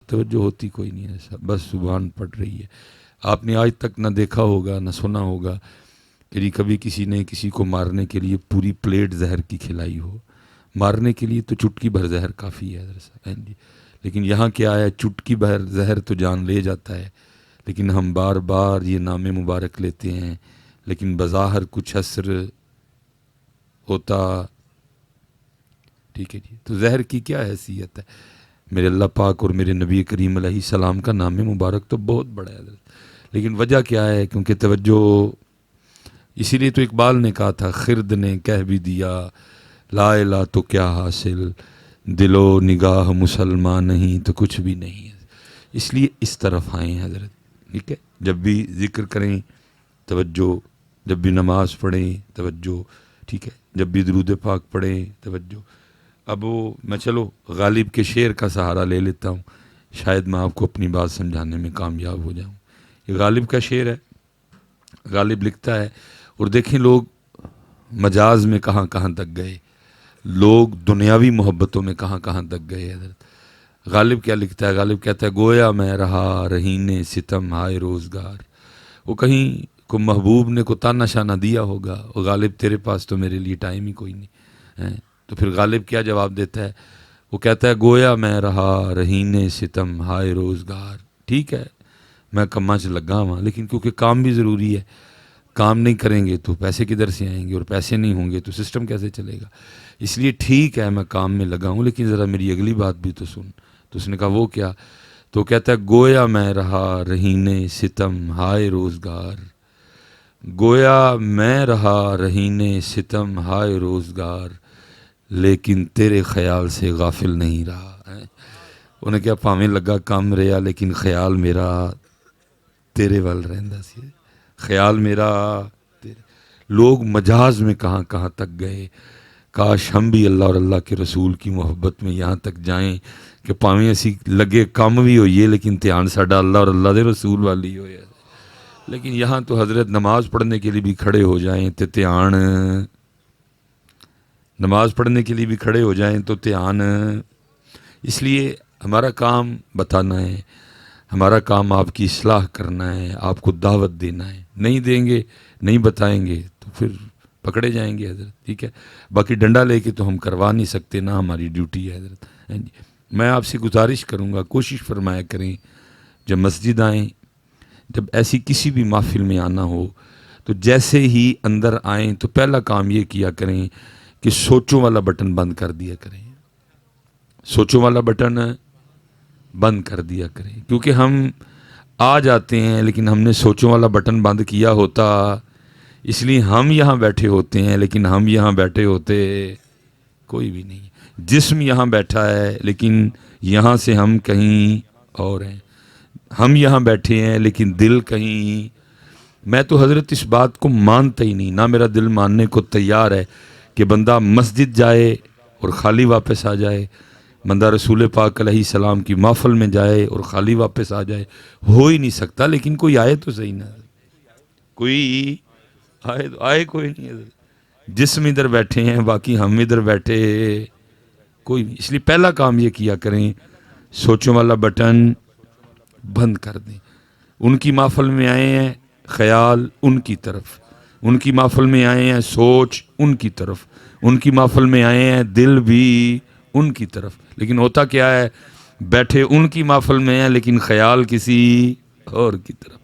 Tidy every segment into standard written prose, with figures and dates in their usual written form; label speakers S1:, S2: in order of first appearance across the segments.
S1: توجہ ہوتی کوئی نہیں ہے، بس زبان پڑ رہی ہے۔ آپ نے آج تک نہ دیکھا ہوگا نہ سنا ہوگا کہ کبھی کسی نے کسی کو مارنے کے لیے پوری پلیٹ زہر کی کھلائی ہو۔ مارنے کے لیے تو چٹکی بھر زہر کافی ہے حضرت جی، لیکن یہاں کیا ہے، چٹکی بھر زہر تو جان لے جاتا ہے، لیکن ہم بار بار یہ نام مبارک لیتے ہیں، لیکن بظاہر کچھ اثر ہوتا، ٹھیک ہے جی۔ تو زہر کی کیا حیثیت ہے؟ میرے اللہ پاک اور میرے نبی کریم علیہ السلام کا نام مبارک تو بہت بڑا ہے حضرت، لیکن وجہ کیا ہے؟ کیونکہ توجہ، اسی لیے تو اقبال نے کہا تھا، خرد نے کہہ بھی دیا لا الہ تو کیا حاصل، دل و نگاہ مسلمان نہیں تو کچھ بھی نہیں ہے۔ اس لیے اس طرف آئیں حضرت، ٹھیک ہے؟ جب بھی ذکر کریں توجہ، جب بھی نماز پڑھیں توجہ، ٹھیک ہے؟ جب بھی درود پاک پڑھیں توجہ۔ اب وہ میں چلو غالب کے شعر کا سہارا لے لیتا ہوں، شاید میں آپ کو اپنی بات سمجھانے میں کامیاب ہو جاؤں۔ یہ غالب کا شعر ہے، غالب لکھتا ہے، اور دیکھیں لوگ مجاز میں کہاں کہاں تک گئے، لوگ دنیاوی محبتوں میں کہاں کہاں تک گئے حضرت۔ غالب کیا لکھتا ہے؟ غالب کہتا ہے، گویا میں رہا رہینے ستم ہائے روزگار۔ وہ کہیں کو محبوب نے کو تانا شانہ دیا ہوگا، اور غالب تیرے پاس تو میرے لیے ٹائم ہی کوئی نہیں ہے۔ تو پھر غالب کیا جواب دیتا ہے؟ وہ کہتا ہے، گویا میں رہا رہینے ستم ہائے روزگار۔ ٹھیک ہے، میں کماں چ لگا ہوں، لیکن کیونکہ کام بھی ضروری ہے، کام نہیں کریں گے تو پیسے کدھر سے آئیں گے، اور پیسے نہیں ہوں گے تو سسٹم کیسے چلے گا؟ اس لیے ٹھیک ہے میں کام میں لگا ہوں، لیکن ذرا میری اگلی بات بھی تو سن۔ تو اس نے کہا وہ کیا؟ تو کہتا ہے، گویا میں رہا رہینے ستم ہائے روزگار، گویا میں رہا رہینے ستم ہائے روزگار، لیکن تیرے خیال سے غافل نہیں رہا۔ انہیں کیا پاویں لگا کام رہا، لیکن خیال میرا تیرے وال رہندا سی، خیال میرا تیرے۔ لوگ مجاز میں کہاں کہاں تک گئے، کاش ہم بھی اللہ اور اللہ کے رسول کی محبت میں یہاں تک جائیں کہ پاویں اسی لگے کم بھی ہوئیے، لیکن دھیان ساڈا اللہ اور اللہ دے رسول والی ہوئے۔ لیکن یہاں تو حضرت نماز پڑھنے کے لیے بھی کھڑے ہو جائیں تو دھیان، نماز پڑھنے کے لیے بھی کھڑے ہو جائیں تو دھیان۔ اس لیے ہمارا کام بتانا ہے، ہمارا کام آپ کی اصلاح کرنا ہے، آپ کو دعوت دینا ہے۔ نہیں دیں گے، نہیں بتائیں گے تو پھر پکڑے جائیں گے حضرت، ٹھیک ہے؟ باقی ڈنڈا لے کے تو ہم کروا نہیں سکتے، نہ ہماری ڈیوٹی ہے حضرت۔ میں آپ سے گزارش کروں گا، کوشش فرمایا کریں جب مسجد آئیں، جب ایسی کسی بھی محفل میں آنا ہو تو جیسے ہی اندر آئیں تو پہلا کام یہ کیا کریں کہ سوچوں والا بٹن بند کر دیا کریں، سوچوں والا بٹن بند کر دیا کریں، کیونکہ ہم آ جاتے ہیں لیکن ہم نے سوچوں والا بٹن بند کیا ہوتا، اس لیے ہم یہاں بیٹھے ہوتے ہیں لیکن ہم یہاں بیٹھے ہوتے کوئی بھی نہیں۔ جسم یہاں بیٹھا ہے لیکن یہاں سے ہم کہیں اور ہیں، ہم یہاں بیٹھے ہیں لیکن دل کہیں۔ میں تو حضرت اس بات کو مانتا ہی نہیں، نہ میرا دل ماننے کو تیار ہے کہ بندہ مسجد جائے اور خالی واپس آ جائے، بندہ رسول پاک علیہ السلام کی محفل میں جائے اور خالی واپس آ جائے، ہو ہی نہیں سکتا۔ لیکن کوئی آئے تو صحیح نہ، کوئی آئے تو آئے کوئی نہیں ہے، جسم ادھر بیٹھے ہیں باقی ہم ادھر بیٹھے کوئی نہیں۔ اس لیے پہلا کام یہ کیا کریں، سوچوں والا بٹن بند کر دیں۔ ان کی محفل میں آئے ہیں، خیال ان کی طرف، ان کی محفل میں آئے ہیں، سوچ ان کی طرف، ان کی محفل میں آئے ہیں، دل بھی ان کی طرف۔ لیکن ہوتا کیا ہے، بیٹھے ان کی محفل میں ہیں لیکن خیال کسی اور کی طرف،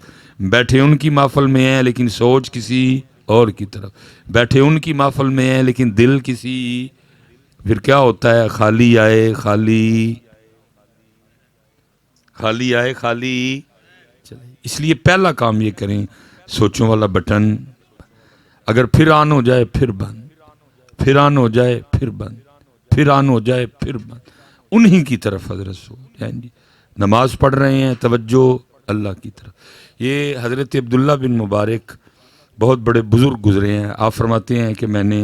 S1: بیٹھے ان کی محفل میں ہیں لیکن سوچ کسی اور کی طرف، بیٹھے ان کی محفل میں ہیں لیکن دل کسی۔ پھر کیا ہوتا ہے، خالی آئے خالی، خالی آئے خالی چلے۔ اس لیے پہلا کام یہ کریں، سوچوں والا بٹن اگر پھر آن ہو جائے پھر بند، پھر آن ہو جائے پھر بند، پھر آن ہو جائے پھر بند، انہی کی طرف حضرت سوچ ہے جی۔ نماز پڑھ رہے ہیں، توجہ اللہ کی طرف۔ یہ حضرت عبداللہ بن مبارک بہت بڑے بزرگ گزرے ہیں، آپ فرماتے ہیں کہ میں نے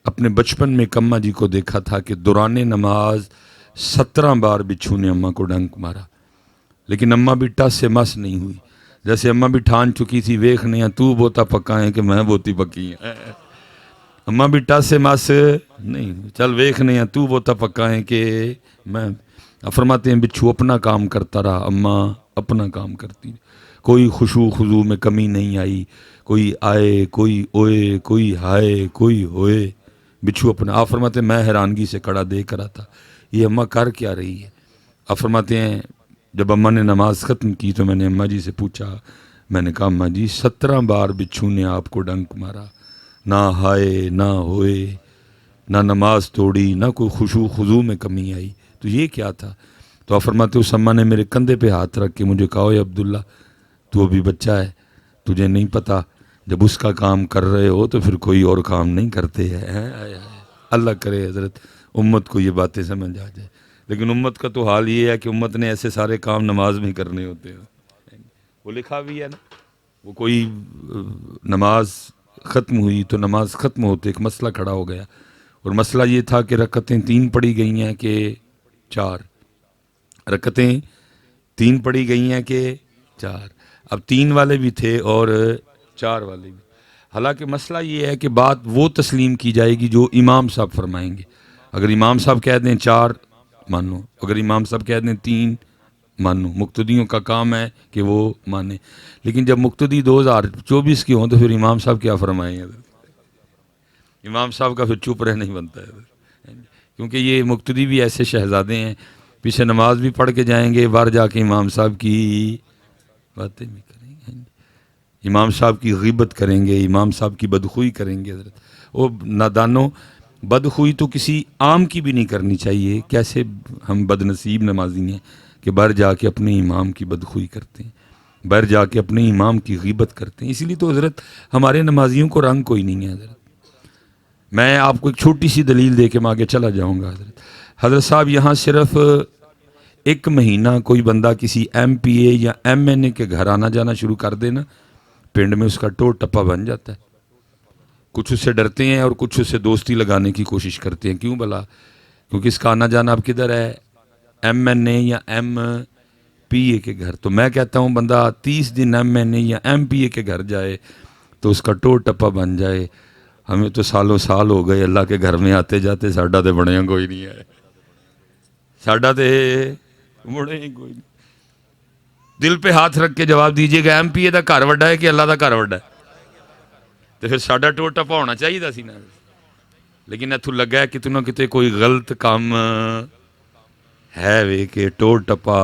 S1: اپنے بچپن میں کما جی کو دیکھا تھا کہ دوران نماز 17 بار بچھو نے اماں کو ڈنک مارا، لیکن اماں بھی ٹس سے مس نہیں ہوئی، جیسے اماں بھی ٹھان چکی تھی، ویکھنے ہیں تو بوتا پکا ہے کہ میں بوتی پکی ہیں۔ اماں بھی ٹس سے مس نہیں ہوئی، چل ویکھنے ہیں تو بوتا پکا ہے کہ میں۔ فرماتے ہیں بچھو اپنا کام کرتا رہا، اماں اپنا کام کرتی رہی، کوئی خشوع خضوع میں کمی نہیں آئی، کوئی آئے کوئی اوئے کوئی ہائے کوئی ہوئے، بچھو اپنا۔ آپ فرماتے ہیں میں حیرانگی سے کھڑا دیکھ رہا تھا یہ اماں کر کیا رہی ہے۔ آپ فرماتے ہیں جب اماں نے نماز ختم کی تو میں نے اماں جی سے پوچھا، میں نے کہا اماں جی 17 بار بچھو نے آپ کو ڈنک مارا، نہ ہائے نہ ہوئے، نہ نماز توڑی، نہ کوئی خشوع خضوع میں کمی آئی، تو یہ کیا تھا؟ تو آپ فرماتے اس اماں نے میرے کندھے پہ ہاتھ رکھ کے مجھے کہا اے عبداللہ تو ابھی بچہ ہے، تجھے نہیں پتا جب اس کا کام کر رہے ہو تو پھر کوئی اور کام نہیں کرتے ہیں۔ اللہ کرے حضرت امت کو یہ باتیں سمجھ آ جائے، لیکن امت کا تو حال یہ ہے کہ امت نے ایسے سارے کام نماز میں کرنے ہوتے ہیں۔ وہ لکھا بھی ہے نا، وہ کوئی نماز ختم ہوئی تو نماز ختم ہوتے ایک مسئلہ کھڑا ہو گیا، اور مسئلہ یہ تھا کہ رکعتیں 3 پڑھی گئی ہیں کہ 4، رکعتیں 3 پڑھی گئی ہیں کہ 4، اب 3 والے بھی تھے اور 4 والے بھی۔ حالانکہ مسئلہ یہ ہے کہ بات وہ تسلیم کی جائے گی جو امام صاحب فرمائیں گے۔ اگر امام صاحب کہہ دیں 4 مانو، اگر امام صاحب کہہ دیں 3 مانو، مقتدیوں کا کام ہے کہ وہ مانیں، لیکن جب مقتدی 2024 کے ہوں تو پھر امام صاحب کیا فرمائیں گے؟ امام صاحب کا پھر چپ رہ نہیں بنتا ہے، کیونکہ یہ مقتدی بھی ایسے شہزادے ہیں، پیچھے نماز بھی پڑھ کے جائیں گے، باہر جا کے امام صاحب کی باتیں بھی کریں گے، امام صاحب کی غیبت کریں گے، امام صاحب کی بدخوئی کریں گے۔ حضرت وہ نادانوں، بدخوئی تو کسی عام کی بھی نہیں کرنی چاہیے، کیسے ہم بد نصیب نمازی ہیں کہ باہر جا کے اپنے امام کی بدخوئی کرتے ہیں، باہر جا کے اپنے امام کی غیبت کرتے ہیں۔ اسی لیے تو حضرت ہمارے نمازیوں کو رنگ کوئی نہیں ہے۔ حضرت میں آپ کو ایک چھوٹی سی دلیل دے کے میں آگے چلا جاؤں گا۔ حضرت صاحب یہاں صرف 1 مہینہ کوئی بندہ کسی ایم پی اے یا ایم این اے کے گھر آنا جانا شروع کر دے نا، پنڈ میں اس کا ٹور ٹپا بن جاتا ہے۔ کچھ اس سے ڈرتے ہیں اور کچھ اس سے دوستی لگانے کی کوشش کرتے ہیں، کیوں بھلا؟ کیونکہ اس کا آنا جانا اب کدھر ہے؟ ایم این اے یا ایم پی اے کے گھر۔ تو میں کہتا ہوں بندہ 30 دن ایم این اے یا ایم پی اے کے گھر جائے تو اس کا ٹور ٹپا بن جائے۔ ہمیں تو سالوں سال ہو گئے اللہ کے گھر میں آتے جاتے، ساڈا تے بڑے کوئی نہیں ہے، ساڈا تے بڑے کوئی نہیں۔ دل پہ ہاتھ رکھ کے جواب دیجئے گا ایم پی اے دا گھر وڈا ہے کہ اللہ دا گھر وڈا ہے؟ تو پھر ساڈا ٹور ٹپا ہونا چاہیے سی نا، لیکن اتوں لگا ہے کتنا کتے کوئی غلط کام ہے وے کہ ٹور ٹپا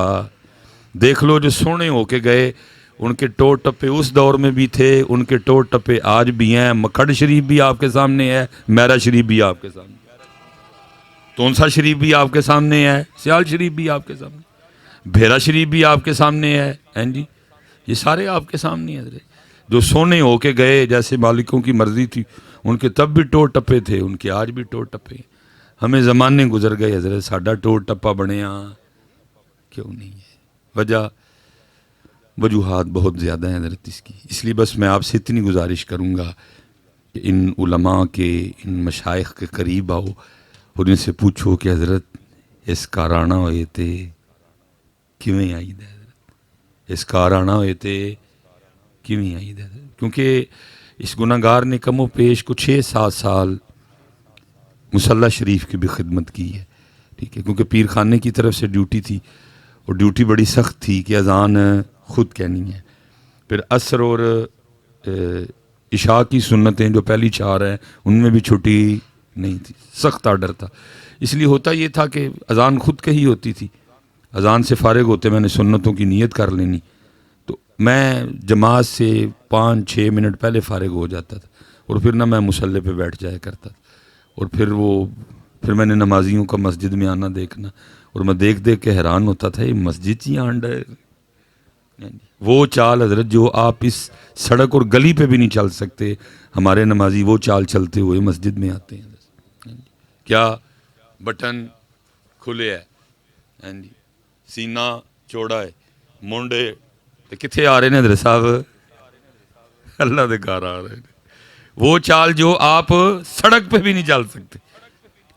S1: دیکھ لو۔ جو سونے ہو کے گئے ان کے ٹور ٹپے اس دور میں بھی تھے، ان کے ٹور ٹپے آج بھی ہیں۔ مکھڈ شریف بھی آپ کے سامنے ہے، میرا شریف بھی آپ کے سامنے، تونسا شریف بھی آپ کے سامنے ہے، سیال شریف بھی آپ کے سامنے، بھیرا شریف بھی آپ کے سامنے ہے، جی یہ سارے آپ کے سامنے ہیں۔ جو سونے ہو کے گئے جیسے مالکوں کی مرضی تھی، ان کے تب بھی ٹور ٹپے تھے، ان کے آج بھی ٹور ٹپے ہیں۔ ہمیں زمانے گزر گئے حضرت، ساڈا ٹور ٹپا بنیا کیوں نہیں ہے؟ وجوہات بہت زیادہ ہیں حضرت اس کی، اس لیے بس میں آپ سے اتنی گزارش کروں گا کہ ان علماء کے، ان مشائخ کے قریب آؤ اور ان سے پوچھو کہ حضرت اس کارانا ہوئے تھے کیویں آئی دے، اس کارانا ہوئے تھے کیویں آئی دے، کیونکہ اس گناہگار نے کم و پیش کو 6-7 سال مصلی شریف کی بھی خدمت کی ہے، ٹھیک ہے، کیونکہ پیر خانے کی طرف سے ڈیوٹی تھی، اور ڈیوٹی بڑی سخت تھی کہ اذان خود کہنی ہے، پھر عصر اور عشاء کی سنتیں جو پہلی 4 ہیں ان میں بھی چھٹی نہیں تھی، سخت آرڈر تھا۔ اس لیے ہوتا یہ تھا کہ اذان خود کہی ہوتی تھی، اذان سے فارغ ہوتے میں نے سنتوں کی نیت کر لینی، تو میں جماعت سے 5-6 منٹ پہلے فارغ ہو جاتا تھا، اور پھر نہ میں مصلی پہ بیٹھ جایا کرتا تھا، اور پھر میں نے نمازیوں کا مسجد میں آنا دیکھنا، اور میں دیکھ کے حیران ہوتا تھا یہ مسجد ہی آنڈا ہے۔ وہ چال حضرت جو آپ اس سڑک اور گلی پہ بھی نہیں چل سکتے، ہمارے نمازی وہ چال چلتے ہوئے مسجد میں آتے ہیں۔ کیا بٹن کھلے ہے، سینہ چوڑا ہے، مونڈے کتنے آ رہے ہیں حضرت صاحب؟ اللہ دے گھر آ رہے ہیں۔ وہ چال جو آپ سڑک پہ بھی نہیں چل سکتے،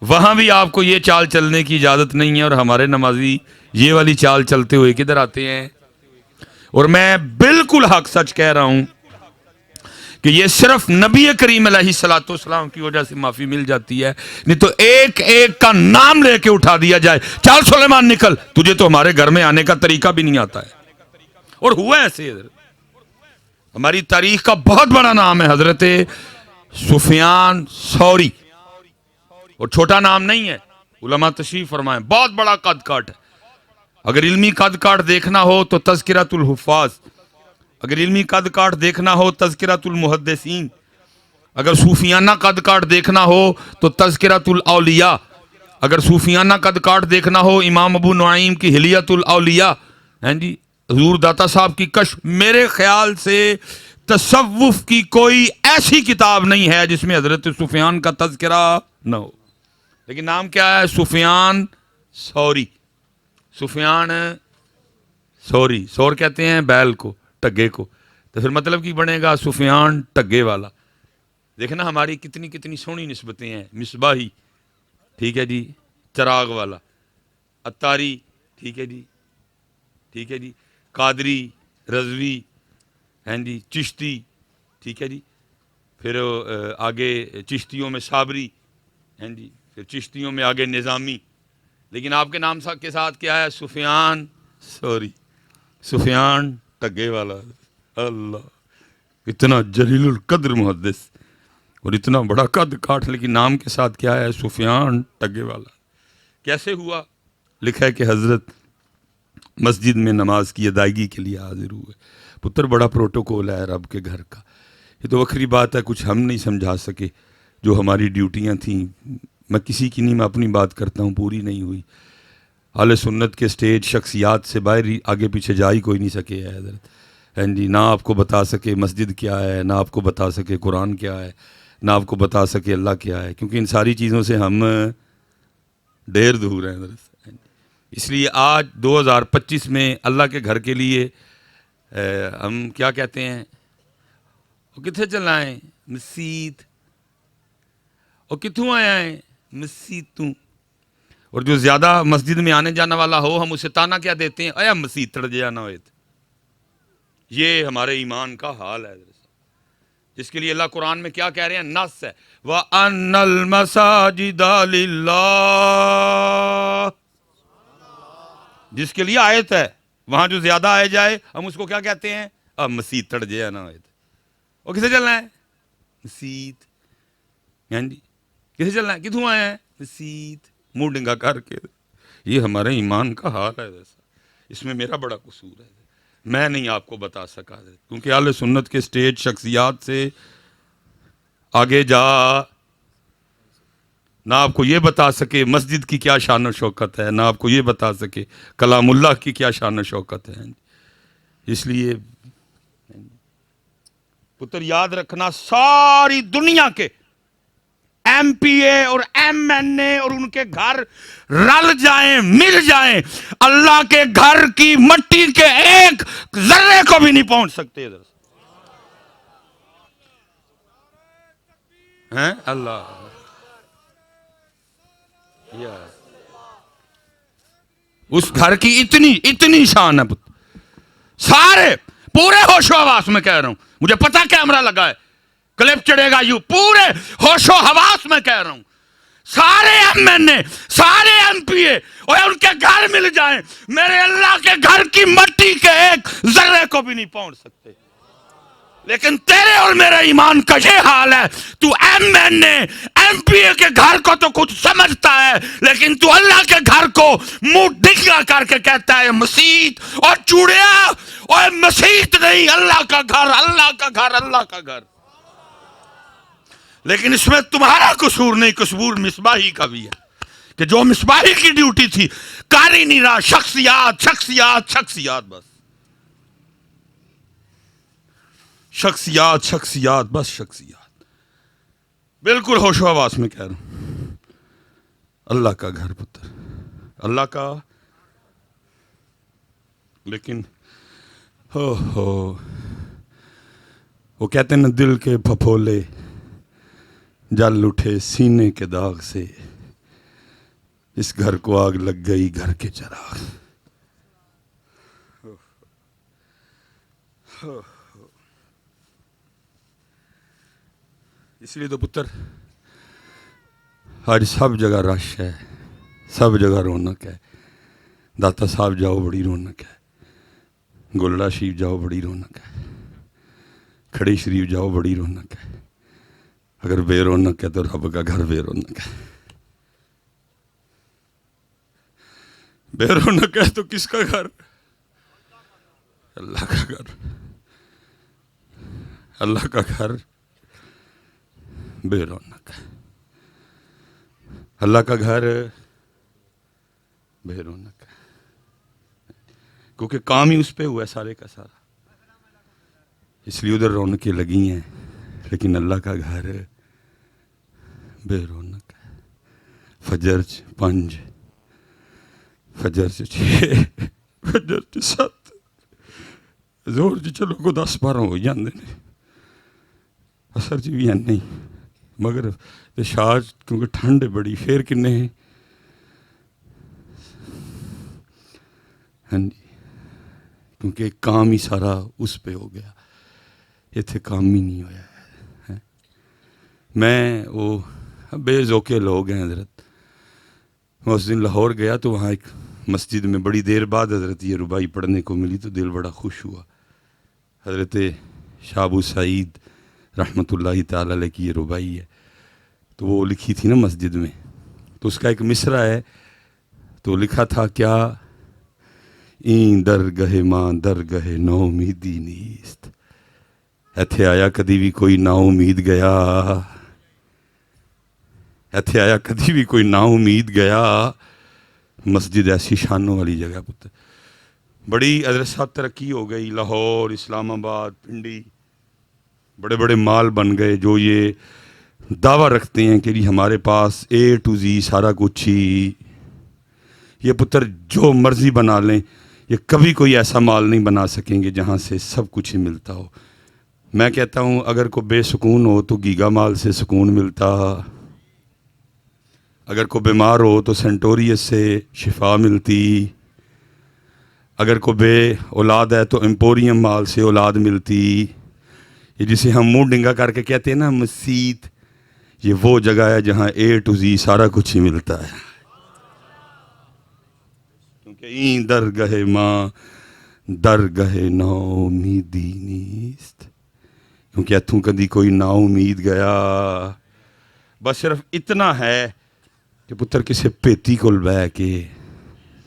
S1: وہاں بھی آپ کو یہ چال چلنے کی اجازت نہیں ہے، اور ہمارے نمازی یہ والی چال چلتے ہوئے کدھر آتے ہیں؟ اور میں بالکل حق سچ کہہ رہا ہوں کہ یہ صرف نبی کریم علیہ الصلوۃ والسلام کی وجہ سے معافی مل جاتی ہے، نہیں تو ایک ایک کا نام لے کے اٹھا دیا جائے، چل سلیمان نکل، تجھے تو ہمارے گھر میں آنے کا طریقہ بھی نہیں آتا ہے۔ اور ہوا ایسے، ہماری تاریخ کا بہت بڑا نام ہے حضرت سفیان ثوری، اور چھوٹا نام نہیں ہے، علماء تشریف فرمائیں، بہت بڑا قد کاٹ ہے۔ اگر علمی قد کاٹ دیکھنا ہو تو تذکرۃ الحفاظ، اگر علمی قد کاٹ دیکھنا ہو تذکرۃ المحدثین، اگر صوفیانہ قد کاٹ دیکھنا ہو تو تذکرۃ الاولیاء، اگر صوفیانہ قد کاٹ دیکھنا ہو امام ابو نعیم کی حلیۃ الاولیاء، ہیں جی، حضور داتا صاحب کی کشف۔ میرے خیال سے تصوف کی کوئی ایسی کتاب نہیں ہے جس میں حضرت سفیان کا تذکرہ نہ ہو، لیکن نام کیا ہے؟ سفیان ثوری، سفیان ثوری، ثور کہتے ہیں بیل کو، ٹگے کو، تو پھر مطلب کی بنے گا سفیان ٹگے والا۔ دیکھنا ہماری کتنی کتنی سونی نسبتیں ہیں، مصباحی، ٹھیک ہے جی، چراغ والا، اتاری، ٹھیک ہے جی، ٹھیک ہے جی، قادری، رضوی، ہیں جی، چشتی، ٹھیک ہے جی، پھر آگے چشتیوں میں صابری، ہیں جی، پھر چشتیوں میں آگے نظامی، لیکن آپ کے نام کے ساتھ کیا ہے؟ سفیان ثوری، سفیان ٹگے والا۔ اللہ، اتنا جلیل القدر محدث اور اتنا بڑا قد کاٹ، لیکن نام کے ساتھ کیا ہے؟ سفیان ٹگے والا۔ کیسے ہوا؟ لکھا ہے کہ حضرت مسجد میں نماز کی ادائیگی کے لیے حاضر ہوئے۔ پتر بڑا پروٹوکول ہے رب کے گھر کا، یہ تو وکری بات ہے، کچھ ہم نہیں سمجھا سکے، جو ہماری ڈیوٹیاں تھیں، میں کسی کی نہیں، میں اپنی بات کرتا ہوں، پوری نہیں ہوئی۔ اہل سنت کے سٹیج شخصیات سے باہر ہی آگے پیچھے جا ہی کوئی نہیں سکے ہے حضرت، ہیں جی، نہ آپ کو بتا سکے مسجد کیا ہے، نہ آپ کو بتا سکے قرآن کیا ہے، نہ آپ کو بتا سکے اللہ کیا ہے، کیونکہ ان ساری چیزوں سے ہم ڈھیر دور ہیں حضرت۔ اس لیے آج 2025 میں اللہ کے گھر کے لیے ہم کیا کہتے ہیں؟ وہ کتنے چلنا ہے؟ مسیت، اور کتوں آیا ہے؟ مسیتوں۔ اور جو زیادہ مسجد میں آنے جانا والا ہو، ہم اسے تانا کیا دیتے ہیں؟ ایا مسیت تڑ جانا ہوئے تھے۔ یہ ہمارے ایمان کا حال ہے، جس کے لیے اللہ قرآن میں کیا کہہ رہے ہیں؟ نص ہے، وَأَنَّ الْمَسَاجِدَ لِلَّهِ، جس کے لیے آیت ہے، وہاں جو زیادہ آئے جائے ہم اس کو کیا کہتے ہیں؟ اب مسیت تڑ جے نہ ہوئے تھے۔ اور کسے چلنا ہے؟ مسیت، یعنی کسے چلنا ہے؟ کتوں آئے ہیں؟ مسیت، منہ ڈنگا کر کے۔ یہ ہمارے ایمان کا حال ہے، اس میں میرا بڑا قصور ہے، میں نہیں آپ کو بتا سکا، کیونکہ اہل سنت کے سٹیج شخصیات سے آگے جا نہ آپ کو یہ بتا سکے مسجد کی کیا شان و شوکت ہے، نہ آپ کو یہ بتا سکے کلام اللہ کی کیا شان و شوکت ہے۔ اس لیے پتر یاد رکھنا، ساری دنیا کے ایم پی اے اور ایم این اے اور ان کے گھر رل جائیں، مل جائیں، اللہ کے گھر کی مٹی کے ایک ذرے کو بھی نہیں پہنچ سکتے ادھر سے۔ ہیں اللہ، اس گھر کی اتنی شان ہے، سارے پورے ہوش و حواس میں کہہ رہا ہوں، مجھے پتا کیمرہ لگا ہے، کلپ چڑھے گا، یوں پورے ہوش و حواس میں کہہ رہا ہوں، سارے ایم این اے، سارے ایم پی اے اور ان کے گھر مل جائیں، میرے اللہ کے گھر کی مٹی کے ایک ذرے کو بھی نہیں پہنچ سکتے۔ لیکن تیرے اور میرے ایمان کا یہ حال ہے، تو M N A M P A کے گھر کو تو کچھ سمجھتا ہے، لیکن تو اللہ کے گھر کو منہ ڈنگا کر کے کہتا ہے مسیت، اور چوڑیا، اور مسیت نہیں، اللہ کا گھر، اللہ کا گھر، اللہ کا گھر۔ لیکن اس میں تمہارا قصور نہیں، قصور مصباحی کا بھی ہے، کہ جو مصباحی کی ڈیوٹی تھی کر ہی نہیں رہا، شخصیات شخصیات شخصیات، بس شخصیات شخصیات، بس شخصیات، بالکل ہوش و حواس میں کہہ رہا ہوں، اللہ کا گھر پتر، اللہ کا۔ لیکن وہ کہتے ہیں نا، دل کے پھپھولے جل اٹھے سینے کے داغ سے، اس گھر کو آگ لگ گئی گھر کے چراغ۔ اس لیے تو پتر آج سب جگہ رش ہے، سب جگہ رونق ہے. داتا صاحب جاؤ بڑی رونق ہے، گولڑا شریف جاؤ بڑی رونق ہے، کھڑی شریف جاؤ بڑی رونق ہے. اگر بے رونق ہے تو رب کا گھر بے رونق ہے. بے رونق ہے تو کس کا گھر؟ اللہ کا گھر. اللہ کا گھر بے رونق ہے. اللہ کا گھر بے رونق ہے، کیونکہ کام ہی اس پہ ہوا ہے سارے کا سارا، اس لیے ادھر رونقیں لگی ہیں. لیکن اللہ کا گھر بے رونق ہے. فجر 5، فجر 6، فجر 7، زور جی چلو کو 10-12 ہو جاندے نے، اثر جی بھی نہیں، مگر شاہ کیونکہ ٹھنڈ ہے بڑی، پھر کنے ہیں. ہاں جی، کیونکہ کام ہی سارا اس پہ ہو گیا، اتنے کام ہی نہیں ہویا ہے. میں وہ بے ذوقے لوگ ہیں حضرت. میں اس دن لاہور گیا تو وہاں ایک مسجد میں بڑی دیر بعد حضرت یہ ربائی پڑھنے کو ملی تو دل بڑا خوش ہوا. حضرت شاہ ابو سعید رحمۃ اللہ تعالی علیہ کی یہ ربائی ہے، تو وہ لکھی تھی نا مسجد میں، تو اس کا ایک مصرع ہے، تو لکھا تھا کیا، این درگہ ماں درگہ نو امیدی نیست. ایتھے آیا کدی بھی کوئی نا امید گیا، ایتھے آیا کدی بھی کوئی نا امید گیا. مسجد ایسی شانوں والی جگہ پتر. بڑی حضرت صاحب ترقی ہو گئی، لاہور، اسلام آباد، پنڈی، بڑے بڑے مال بن گئے جو یہ دعویٰ رکھتے ہیں کہ جی ہمارے پاس A to Z سارا کچھ ہی. یہ پتر جو مرضی بنا لیں، یہ کبھی کوئی ایسا مال نہیں بنا سکیں گے جہاں سے سب کچھ ہی ملتا ہو. میں کہتا ہوں اگر کوئی بے سکون ہو تو گیگا مال سے سکون ملتا، اگر کوئی بیمار ہو تو سینٹوریس سے شفا ملتی، اگر کوئی بے اولاد ہے تو ایمپوریم مال سے اولاد ملتی. یہ جسے ہم منہ ڈنگا کر کے کہتے ہیں نا مسیت، یہ وہ جگہ ہے جہاں A to Z سارا کچھ ہی ملتا ہے. کیونکہ این درگہ ماں درگہ نا امیدی نیست. کیونکہ اتوں کدی کوئی نا امید گیا. بس صرف اتنا ہے کہ پتر کسے پیتی کول بہ کے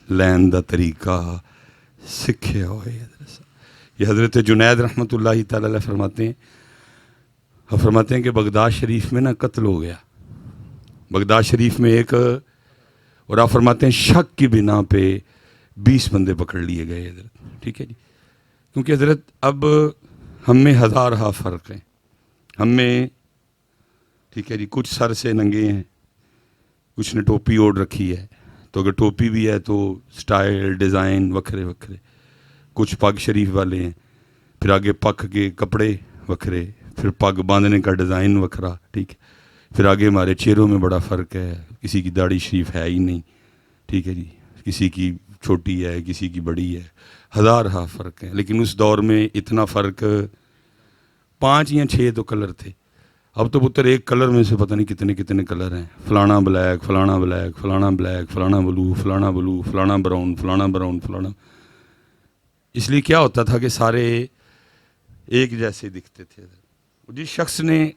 S1: لین دا طریقہ سکھے ہوئے. یہ حضرت جنید رحمۃ اللہ تعالی علیہ فرماتے ہیں کہ بغداد شریف میں نا قتل ہو گیا. بغداد شریف میں ایک، اور آپ فرماتے ہیں شک کی بنا پہ 20 بندے پکڑ لیے گئے حضرت. ٹھیک ہے جی، کیونکہ حضرت اب ہم میں ہزارہ فرق ہیں. ہم میں ٹھیک ہے جی، کچھ سر سے ننگے ہیں، کچھ نے ٹوپی اوڑھ رکھی ہے، تو اگر ٹوپی بھی ہے تو سٹائل ڈیزائن وکھرے وکھرے. کچھ پگ شریف والے ہیں، پھر آگے پگ کے کپڑے وکھرے، پھر پگ باندھنے کا ڈیزائن وکھرا. ٹھیک ہے، پھر آگے ہمارے چہروں میں بڑا فرق ہے. کسی کی داڑھی شریف ہے ہی نہیں. ٹھیک ہے جی، کسی کی چھوٹی ہے، کسی کی بڑی ہے، ہزارہ فرق ہیں. لیکن اس دور میں اتنا فرق 5 یا 6 تو کلر تھے. اب تو پتر ایک کلر میں سے پتہ نہیں کتنے کتنے کلر ہیں. فلانا بلیک، فلانا بلیک، فلانا بلیک، فلانا بلو، فلانا بلو، فلانا براؤن، فلانا براؤن، فلانا. اس لیے کیا ہوتا تھا کہ سارے ایک جیسے دکھتے تھے. جس شخص نے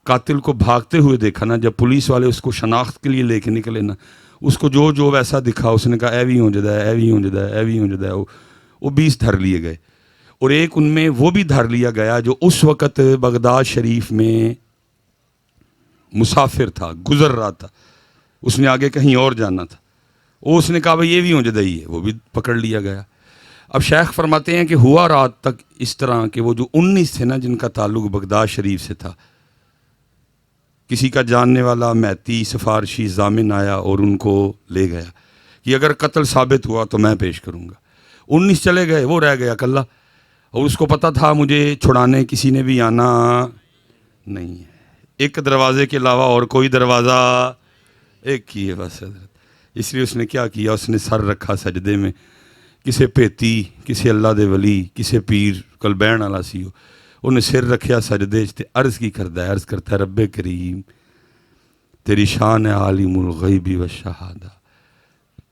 S1: قاتل کو بھاگتے ہوئے دیکھا نا، جب پولیس والے اس کو شناخت کے لیے لے کے نکلے نا، اس کو جو ویسا دکھا اس نے کہا اے بھی ہوں جدا ہے، اے بھی ہوں جدا ہے، اے بھی ہوں جدا ہے. وہ 20 دھر لیے گئے، اور ایک ان میں وہ بھی دھر لیا گیا جو اس وقت بغداد شریف میں مسافر تھا، گزر رہا تھا. اس نے آگے کہیں اور جانا تھا. اس نے کہا بھائی یہ بھی ہوں جدا ہی ہے، وہ بھی پکڑ لیا گیا. اب شیخ فرماتے ہیں کہ ہوا رات تک اس طرح کہ وہ جو 19 تھے نا جن کا تعلق بغداد شریف سے تھا، کسی کا جاننے والا میتی سفارشی ضامن آیا اور ان کو لے گیا کہ اگر قتل ثابت ہوا تو میں پیش کروں گا. 19 چلے گئے، وہ رہ گیا اکلا، اور اس کو پتہ تھا مجھے چھڑانے کسی نے بھی آنا نہیں ہے. ایک دروازے کے علاوہ اور کوئی دروازہ ایک ہی ہے بس حضرت. اس لیے اس نے کیا کیا، اس نے سر رکھا سجدے میں. کسے پیتی، کسے اللہ دے ولی، کسے پیر کل بہن والا سی ہو. انہیں سر رکھیا سجدے تے عرض کی کردا ہے، عرض کرتا ہے رب کریم تیری شان ہے عالم الغیب والشہادہ،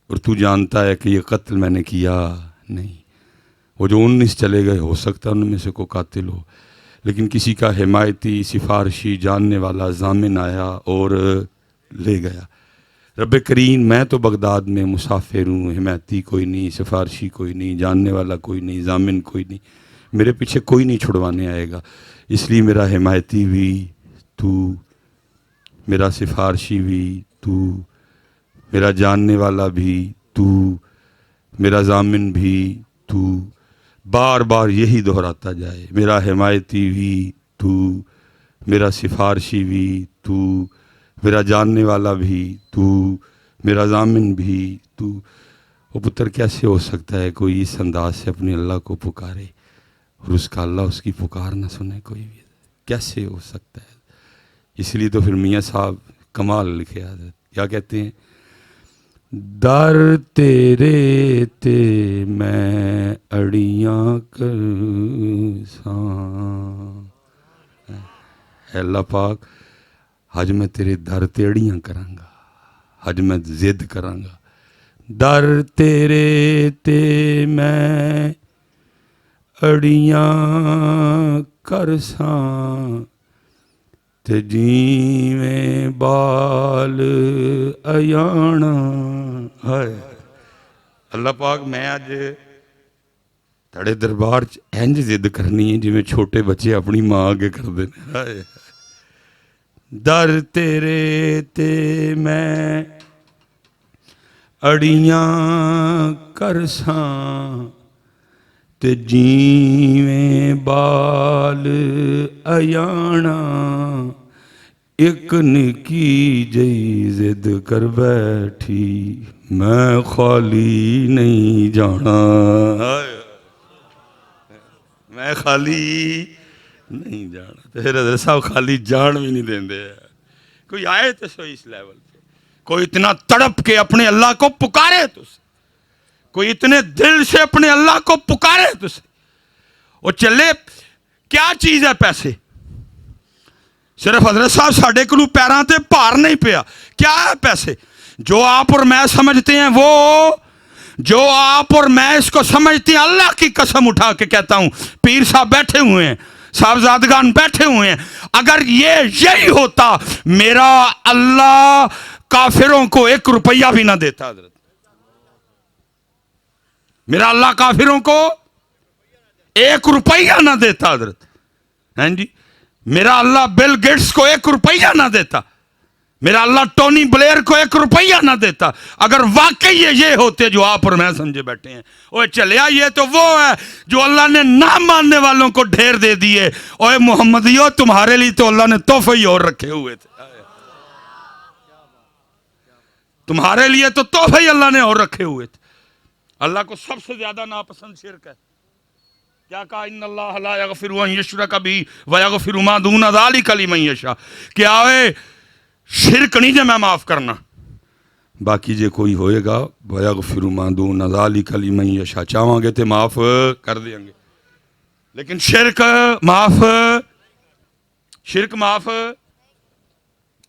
S1: اور تو جانتا ہے کہ یہ قتل میں نے کیا نہیں. وہ جو 19 چلے گئے ہو سکتا ہے ان میں سے کوئی قاتل ہو، لیکن کسی کا حمایتی سفارشی جاننے والا ضامن آیا اور لے گیا. رب کریم میں تو بغداد میں مسافر ہوں، حمایتی کوئی نہیں، سفارشی کوئی نہیں، جاننے والا کوئی نہیں، ضامن کوئی نہیں، میرے پیچھے کوئی نہیں چھڑوانے آئے گا، اس لیے میرا حمایتی بھی تو، میرا سفارشی بھی تو، میرا جاننے والا بھی تو، میرا ضامن بھی تو. بار بار یہی دہراتا جائے، میرا حمایتی بھی تو، میرا سفارشی بھی تو، میرا جاننے والا بھی تو، میرا ضامن بھی تو. وہ پتر کیسے ہو سکتا ہے کوئی اس انداز سے اپنے اللہ کو پکارے اور اس کا اللہ اس کی پکار نہ سنے؟ کوئی بھی کیسے ہو سکتا ہے؟ اس لیے تو پھر میاں صاحب کمال لکھے حضرت کیا کہتے ہیں، در تیرے تے میں اڑیاں کرساں، اے اللہ پاک حج میں تیرے در تے اڑیاں کراں گا، حج میں ضد کراں گا، در تیرے تے میں اڑیاں کرساں تے جیویں بال ایانا. ہائے اللہ پاک میں اج تڑے دربار انج ضد کرنی ہے جویں چھوٹے بچے اپنی ماں اگے کردے نے. ہائے در تیرے تے میں اڑیاں کرساں تے جیویں بال ایانا، ایک نکی جئی ضد کر بیٹھی میں خالی نہیں جانا. میں خالی نہیں جانا. پھر حضرت صاحب خالی جان بھی نہیں دیں دے. کوئی آئے تو سو اس لیول پہ، کوئی اتنا تڑپ کے اپنے اللہ کو پکارے تو سے، کوئی اتنے دل سے اپنے اللہ کو پکارے تو سے. وہ چلے کیا چیز ہے پیسے؟ صرف حضرت صاحب ساڑھے کلو پیران تے پار نہیں پیا. کیا ہے پیسے؟ جو آپ اور میں سمجھتے ہیں وہ، جو آپ اور میں اس کو سمجھتے ہیں، اللہ کی قسم اٹھا کے کہتا ہوں پیر صاحب بیٹھے ہوئے ہیں، صاحبزادگان بیٹھے ہوئے ہیں، اگر یہی ہوتا میرا اللہ کافروں کو 1 روپیہ بھی نہ دیتا. حضرت میرا اللہ کافروں کو 1 روپیہ نہ دیتا. حضرت ہیں جی، میرا اللہ بل گیٹس کو 1 روپیہ نہ دیتا، میرا اللہ ٹونی بلیئر کو 1 روپیہ نہ دیتا. اگر واقعی یہ ہوتے جو آپ اور میں سمجھے بیٹھے ہیں. اوے چلیا یہ تو وہ ہے جو اللہ نے نہ ماننے والوں کو ڈھیر دے دیے. اوے محمدیوں تمہارے لیے تو اللہ نے تحفے ہی اور رکھے ہوئے تھے، تمہارے لیے تو تحفے ہی اللہ نے اور رکھے ہوئے تھے. اللہ کو سب سے زیادہ ناپسند شرک ہے. کیا کہا ان اللہ لا یغفر ان یشرک بہ ویغفر ما دون ذلک لمن یشاء. کیا ہے شرک نہیں جو میں معاف کرنا، باقی جے کوئی ہوئے گا ویغفر ما دون ذلک لمن یشاء، چاہواں گے تے معاف کر دیں گے. لیکن شرک معاف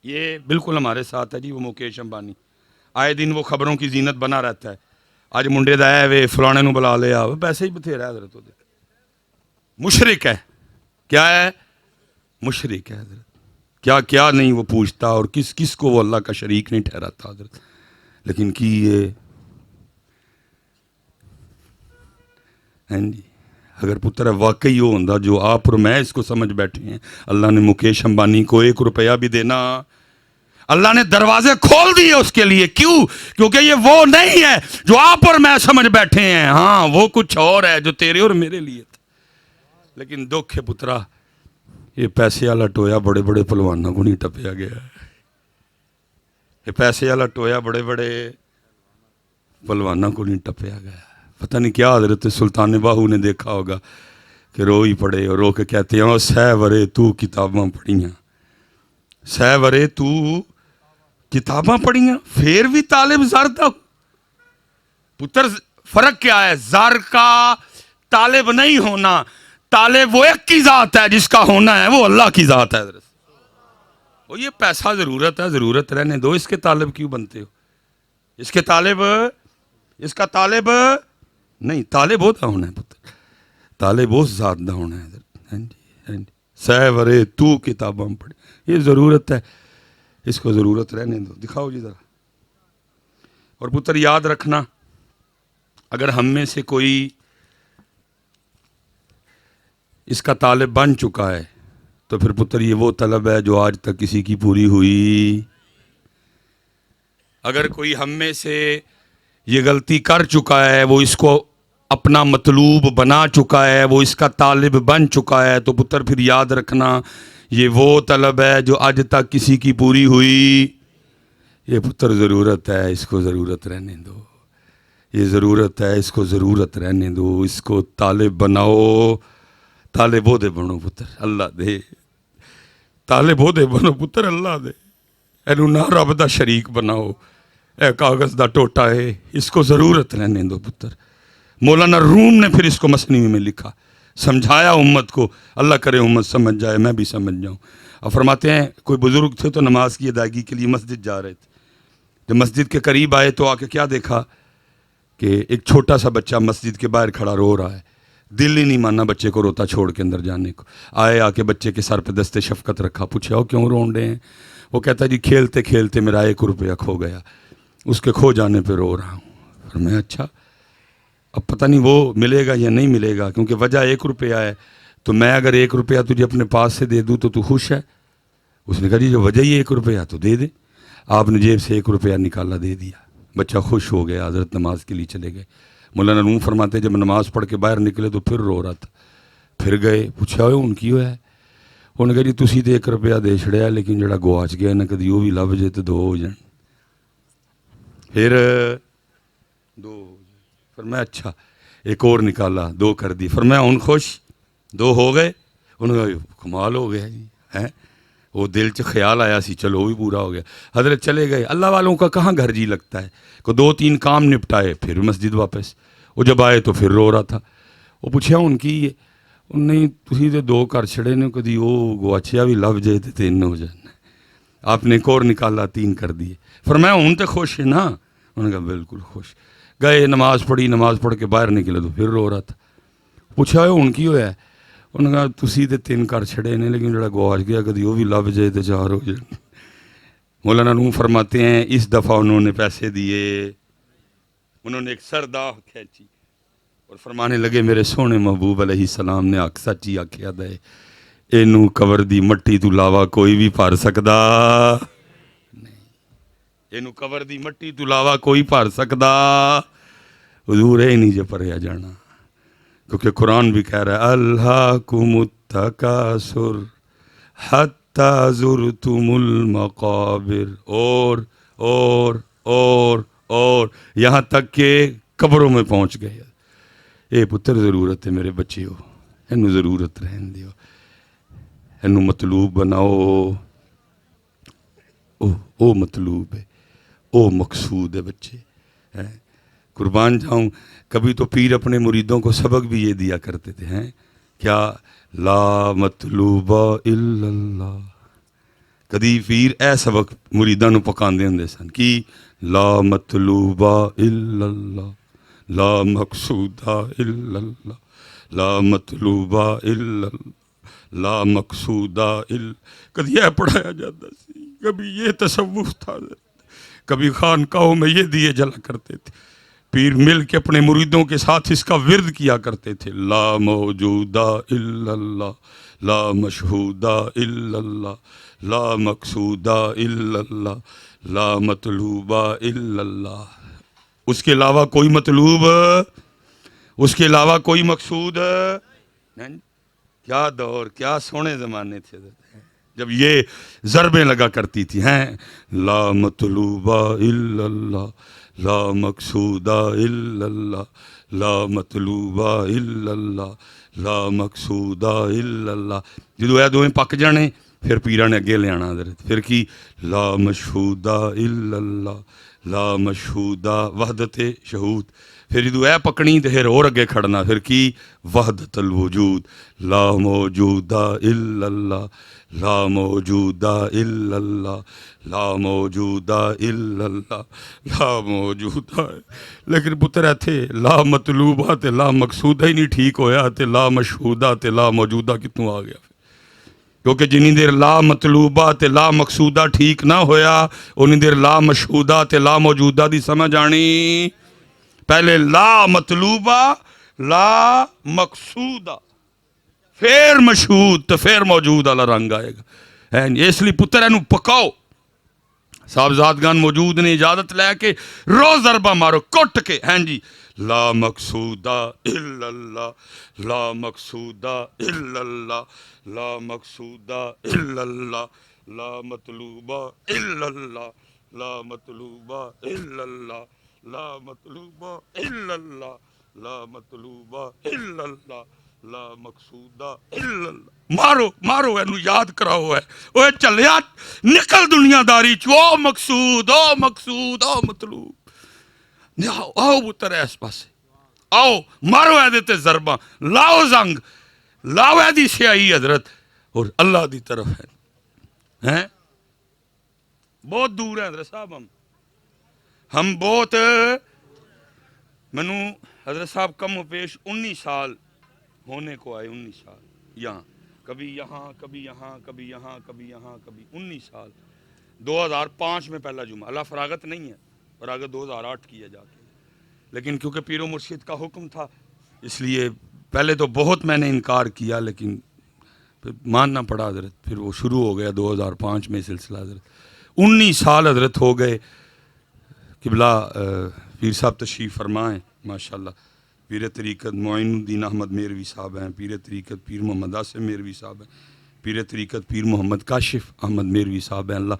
S1: یہ بالکل ہمارے ساتھ ہے جی. وہ مکیش امبانی آئے دن وہ خبروں کی زینت بنا رہتا ہے، آج منڈے دا ہے وے فلانے نو بلا لیا، پیسے ہی بتھیرا ہے. حضرت مشرک ہے. کیا ہے؟ مشرک ہے. حضرت کیا کیا نہیں وہ پوچھتا اور کس کس کو وہ اللہ کا شریک نہیں ٹھہراتا. حضرت لیکن کی یہ جی اگر پتر واقعی ہو ہوندا جو آپ اور میں اس کو سمجھ بیٹھے ہیں، اللہ نے مکیش امبانی کو 1 روپیہ بھی دینا، اللہ نے دروازے کھول دیے اس کے لیے. کیوں؟ کیونکہ یہ وہ نہیں ہے جو آپ اور میں سمجھ بیٹھے ہیں. ہاں وہ کچھ اور ہے جو تیرے اور میرے لیے تھا. لیکن دکھ ہے پترا، یہ پیسے والا ٹویا بڑے بڑے پہلوانوں کو نہیں ٹپیا گیا. یہ پیسے والا ٹویا بڑے بڑے پہلوانوں کو نہیں ٹپیا گیا. پتہ نہیں کیا حضرت سلطان باہو نے دیکھا ہوگا کہ رو ہی پڑے اور رو کے کہتے ہیں سہ ورے تو کتاباں پڑھیاں، سہ ورے تو کتاباں پڑھیاں پھر بھی طالب زر دا. پتر فرق کیا ہے؟ زر کا طالب نہیں ہونا، طالب وہ ایک کی ذات ہے جس کا ہونا ہے وہ اللہ کی ذات ہے. حضرت وہ یہ پیسہ ضرورت ہے، ضرورت رہنے دو. اس کے طالب کیوں بنتے ہو؟ اس کے طالب، اس کا طالب نہیں، طالب ہوتا ہونا ہے پتر، طالب اس ذات دا ہونا ہے. ہاں جی ہاں جی، سیورے تو کتاباں پڑھ، یہ ضرورت ہے، اس کو ضرورت رہنے دو. دکھاؤ جی ذرا. اور پتر یاد رکھنا، اگر ہم میں سے کوئی اس کا طالب بن چکا ہے تو پھر پتر یہ وہ طلب ہے جو آج تک کسی کی پوری ہوئی. اگر کوئی ہم میں سے یہ غلطی کر چکا ہے، وہ اس کو اپنا مطلوب بنا چکا ہے، وہ اس کا طالب بن چکا ہے، تو پتر پھر یاد رکھنا یہ وہ طلب ہے جو آج تک کسی کی پوری ہوئی. یہ پتر ضرورت ہے، اس کو ضرورت رہنے دو. یہ ضرورت ہے، اس کو ضرورت رہنے دو. اس کو طالب بناؤ. طالب وہ دے بنو پتر اللہ دے. طالب وہ دے بنو پتر اللہ دے. اینو نہ رب دا شریک بناؤ. اے کاغذ دا ٹوٹا ہے، اس کو ضرورت رہنے دو پتر. مولانا روم نے پھر اس کو مثنوی میں لکھا، سمجھایا امت کو. اللہ کرے امت سمجھ جائے، میں بھی سمجھ جاؤں. اور فرماتے ہیں کوئی بزرگ تھے تو نماز کی ادائیگی کے لیے مسجد جا رہے تھے. جب مسجد کے قریب آئے تو آ کے کیا دیکھا کہ ایک چھوٹا سا بچہ مسجد کے باہر کھڑا رو رہا ہے. دل ہی نہیں ماننا بچے کو روتا چھوڑ کے اندر جانے کو. آئے، آ کے بچے کے سر پہ دست شفقت رکھا. پوچھا وہ کیوں رون رہے ہیں؟ وہ کہتا جی کھیلتے کھیلتے میرا 1 روپیہ کھو گیا، اس کے کھو جانے پہ رو رہا ہوں. اور میں اچھا، اب پتہ نہیں وہ ملے گا یا نہیں ملے گا، کیونکہ وجہ 1 روپیہ ہے. تو میں اگر 1 روپیہ تجھے اپنے پاس سے دے دوں تو خوش ہے؟ اس نے کہا جی جو وجہ ہی 1 روپیہ تو دے دے. آپ نے جیب سے 1 روپیہ نکالا دے دیا. بچہ خوش ہو گیا. حضرت نماز کے لیے چلے گئے. مولانا روم فرماتے جب نماز پڑھ کے باہر نکلے تو پھر رو رہا تھا. پھر گئے، پوچھا ہوئے ان کی ہوا ہے؟ انہوں نے کہا جی تسی تو 1 روپیہ دے چھڑیا، لیکن جڑا گواچ گیا نہ کدی وہ بھی لب جائے تو 2 ہو جان. پھر 2 ہو جائے. پھر میں اچھا ایک اور نکالا، 2 کر دی. پھر میں ان خوش 2 ہو گئے. انہوں نے کہا کمال ہو گیا جی ہیں. وہ دل چ خیال آیا سی چلو وہ بھی پورا ہو گیا. حضرت چلے گئے. اللہ والوں کا کہاں گھر جی لگتا ہے. کو 2-3 کام نپٹائے پھر مسجد واپس. وہ جب آئے تو پھر رو رہا تھا. وہ پوچھا ان کی نہیں تسی تے 2 کر چھڑے نے، کدی وہ گواچیا بھی لب جائے تو 3 ہو جائے. آپ نے ایک اور نکالا 3 کر دیے. فرمایا ہوں تو خوش ہے نا؟ انہوں نے کہا بالکل خوش. گئے نماز پڑھی، نماز پڑھ کے باہر نکلے تو پھر رو رہا تھا. پوچھا ان کی ہوا ہے؟ انہوں نے کہا تسی تے 3 کر چھڑے نے، لیکن جڑا گواچ گیا کدی وہ بھی لب جائے تو 4 ہو جائے. مولانا روم فرماتے ہیں اس دفعہ انہوں نے پیسے دیے. انہوں نے ایک سرداہ کھینچی اور فرمانے لگے میرے سونے محبوب علیہ السلام نے آکھ سچی آکھیا دے اینو کور دی مٹی تو لاوا کوئی بھی پار سکدا نہیں. اینو کور دی مٹی تو لاوا کوئی پار سکدا. حضور ہے نہیں جو پریا جانا، کیونکہ قرآن بھی کہہ رہا ہے الہاکم التکاثر حتی زرتم المقابر، اور یہاں تک کہ قبروں میں پہنچ گئے. اے پتر ضرورت ہے میرے بچے ہو، اینو ضرورت رہن دیو، اینو مطلوب بناؤ. او مطلوب ہے، او مقصود ہے بچے. قربان جاؤں کبھی تو پیر اپنے مریدوں کو سبق بھی یہ دیا کرتے تھے ہیں کیا؟ لا مطلوب الا اللہ. کدی پیر اے سبق مریداں نو پکاندے ہوندے سن کہ لا مطلوب الا اللہ، لا مقصود الا اللہ، لا مطلوب الا اللہ، لا مقصود الا. کدی یہ پڑھایا جاتا سی، کبھی یہ تصوف تھا، کبھی خانقاہوں میں یہ دیے جلا کرتے تھے. پیر مل کے اپنے مریدوں کے ساتھ اس کا ورد کیا کرتے تھے. لا موجود الا اللہ، لا مشہود الا اللہ، لا مقصود الا اللہ، لا مطلوب الا اللہ. اس کے علاوہ کوئی مطلوب، اس کے علاوہ کوئی مقصود. کیا دور، کیا سونے زمانے تھے جب یہ ضربیں لگا کرتی تھی ہیں. لا مطلوب الا اللہ، لا مقصود الا اللہ، لا مطلوب الا اللہ، لا مقصود الا اللہ. جدو یہ دویں پک جانے پھر پیرا نے اگے لے آنا حضرت. پھر کی لا مشہود الا اللہ، لا مشہود وحدت شہود. پھر جدو اے پکڑی تو پھر اور اگے کھڑنا، پھر کی وحدت الوجود، لا موجودہ الا اللہ، لا موجودہ الا اللہ، لا موجودہ الا اللہ، لا موجودہ۔ لیکن پتر ایتھے لا مطلوبہ تے لا مقصودہ ہی نہیں ٹھیک ہویا تے لا مشہودہ تے لا موجودہ کتوں آ گیا؟ کیونکہ جنی دیر لا مطلوبہ تے لا مقصودہ ٹھیک نہ ہویا انہی دیر لا مشہودہ تے لا موجودہ دی سمجھ آنی۔ پہلے لا مطلوبہ لا مقصودہ پھر مشہود تو پھر موجود والا رنگ آئے گا۔ اس لیے پتر اینو پکاؤ۔ صاحبزادگان موجود نے اجازت لے کے رو ضربہ مارو کٹ کے، ہیں جی لا مقصودہ الا اللہ، لا مقصودہ الا اللہ، لا مقصودہ الا اللہ، لا مطلوبہ الا اللہ، لا مطلوبہ الا اللہ، لا مطلوبہ الا اللہ، لا مطلوبہ الا اللہ، لا مقصودہ الا اللہ۔ مارو مارو اینو یاد کراؤ ہے اوے چلیا نکل دنیا داری چ، او مقصود او مقصود او مطلوب۔ آؤ پتر اس پاسے آؤ، مارو اے تے ضرباں، لاؤ زنگ، لاؤ اے دی سیاہی حضرت، اور اللہ دی طرف ہیں بہت دور ہیں حضرت صاحب، ہم بہت، منو حضرت صاحب کم و پیش 19 سال ہونے کو آئے، 19 سال یہاں، کبھی یہاں کبھی یہاں کبھی یہاں کبھی یہاں کبھی 19 سال۔ 2005 میں پہلا جمعہ، اللہ فراغت نہیں ہے، فراغت 2008 کی ہے جا کے، لیکن کیونکہ پیر و مرشد کا حکم تھا اس لیے پہلے تو بہت میں نے انکار کیا، لیکن پھر ماننا پڑا حضرت، پھر وہ شروع ہو گیا 2005 میں سلسلہ حضرت۔ 19 سال حضرت ہو گئے۔ قبلہ پیر صاحب تشریف فرمائیں ماشاءاللہ، پیر طریقت معین الدین احمد میروی صاحب ہیں، پیر طریقت پیر محمد آصم میروی صاحب ہیں، پیر طریقت پیر محمد کاشف احمد میروی صاحب ہیں، اللہ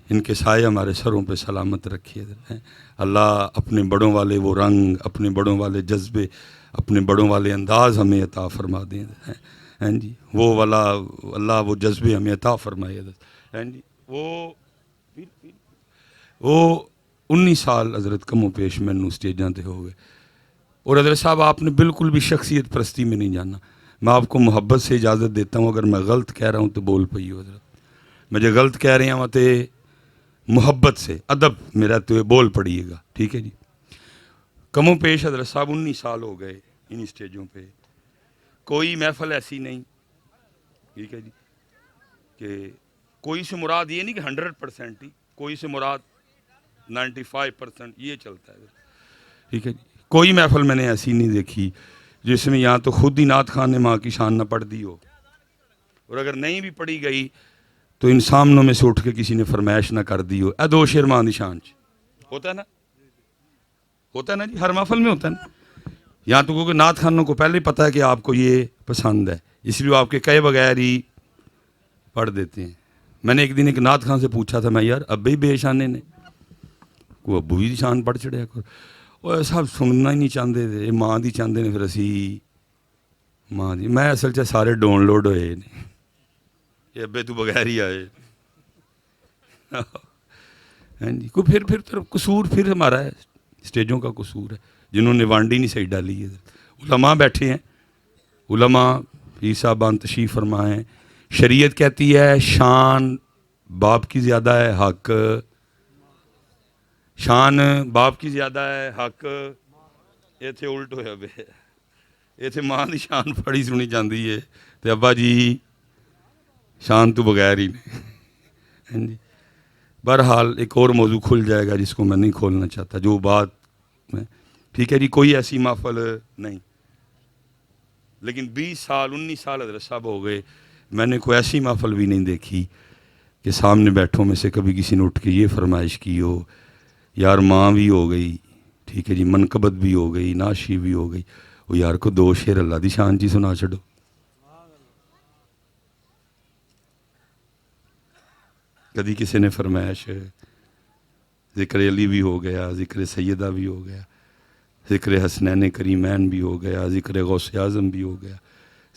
S1: ان کے سائے ہمارے سروں پہ سلامت رکھیے ہیں، اللہ اپنے بڑوں والے وہ رنگ، اپنے بڑوں والے جذبے، اپنے بڑوں والے انداز ہمیں عطا فرما دیں ہیں جی، وہ والا اللہ وہ جذبے ہمیں عطا فرمائے ہیں جی۔ وہ 19 سال حضرت کم و پیش میں سٹیجاں تے ہو گئے، اور حضرت صاحب آپ نے بالکل بھی شخصیت پرستی میں نہیں جانا، میں آپ کو محبت سے اجازت دیتا ہوں، اگر میں غلط کہہ رہا ہوں تو بول پئی ہو حضرت، مجھے غلط کہہ رہے ہیں تے محبت سے ادب میرا تو بول پڑیے گا، ٹھیک ہے جی۔ کم و پیش حضرت صاحب 19 سال ہو گئے ان سٹیجوں پہ، کوئی محفل ایسی نہیں، ٹھیک ہے جی، کہ کوئی سے مراد یہ نہیں کہ 100% ہی، کوئی سے مراد 95% یہ چلتا ہے، ٹھیک ہے جی۔ کوئی محفل میں نے ایسی نہیں دیکھی جس میں یہاں تو خود ہی نعت خان نے ماں کی شان نہ پڑھ دی ہو، اور اگر نہیں بھی پڑھی گئی تو ان سامنوں میں سے اٹھ کے کسی نے فرمائش نہ کر دی ہو، اے دو شیر ماں دی شان چ ہوتا ہے نا، ہوتا ہے نا جی، ہر محفل میں ہوتا ہے نا۔ یہاں تو کیونکہ نعت خانوں کو پہلے ہی پتہ ہے کہ آپ کو یہ پسند ہے، اس لیے آپ کے کہے بغیر ہی پڑھ دیتے ہیں۔ میں نے ایک دن ایک نعت خان سے پوچھا تھا، میں یار ابے ہی بے شانے نے وہ ابو ہی شان پڑھ چڑھیا کرو، وہ صاحب سننا ہی نہیں چاہتے تھے، ماں دی چاہتے نے، پھر اسی ماں دی، میں اصل چ سارے ڈاؤن لوڈ ہوئے نے، یہ ابے تو بغیر ہی آئے ہیں جی۔ کوئی پھر قصور پھر ہمارا ہے، سٹیجوں کا قصور ہے، جنہوں نے وانڈی نہیں صحیح ڈالی ہے۔ علماء بیٹھے ہیں، علماء پیر صاحبان تشریف فرمائیں، شریعت کہتی ہے شان باپ کی زیادہ ہے حق، شان باپ کی زیادہ ہے حق، یہ تھے الٹ ہویا بے، یہ تھے ماں دی شان پڑی سنی جاندی ہے تے ابا جی شان تو بغیر ہی نہیں۔ بہرحال ایک اور موضوع کھل جائے گا جس کو میں نہیں کھولنا چاہتا، جو بات میں، ٹھیک ہے جی، کوئی ایسی محفل نہیں، لیکن 20 سال 19 سال حضرت صاحب ہو گئے، میں نے کوئی ایسی محفل بھی نہیں دیکھی کہ سامنے بیٹھوں میں سے کبھی کسی نے اٹھ کے یہ فرمائش کی ہو، یار ماں بھی ہو گئی، ٹھیک ہے جی، منقبت بھی ہو گئی، ناشی بھی ہو گئی، وہ یار کو 2 شعر اللہ دی شان جی سنا چھڑو۔ کدی کسی نے فرمائش ذکر علی بھی ہو گیا، ذکر سیدہ بھی ہو گیا، ذکر حسنین کریمین بھی ہو گیا، ذکر غوث اعظم بھی ہو گیا،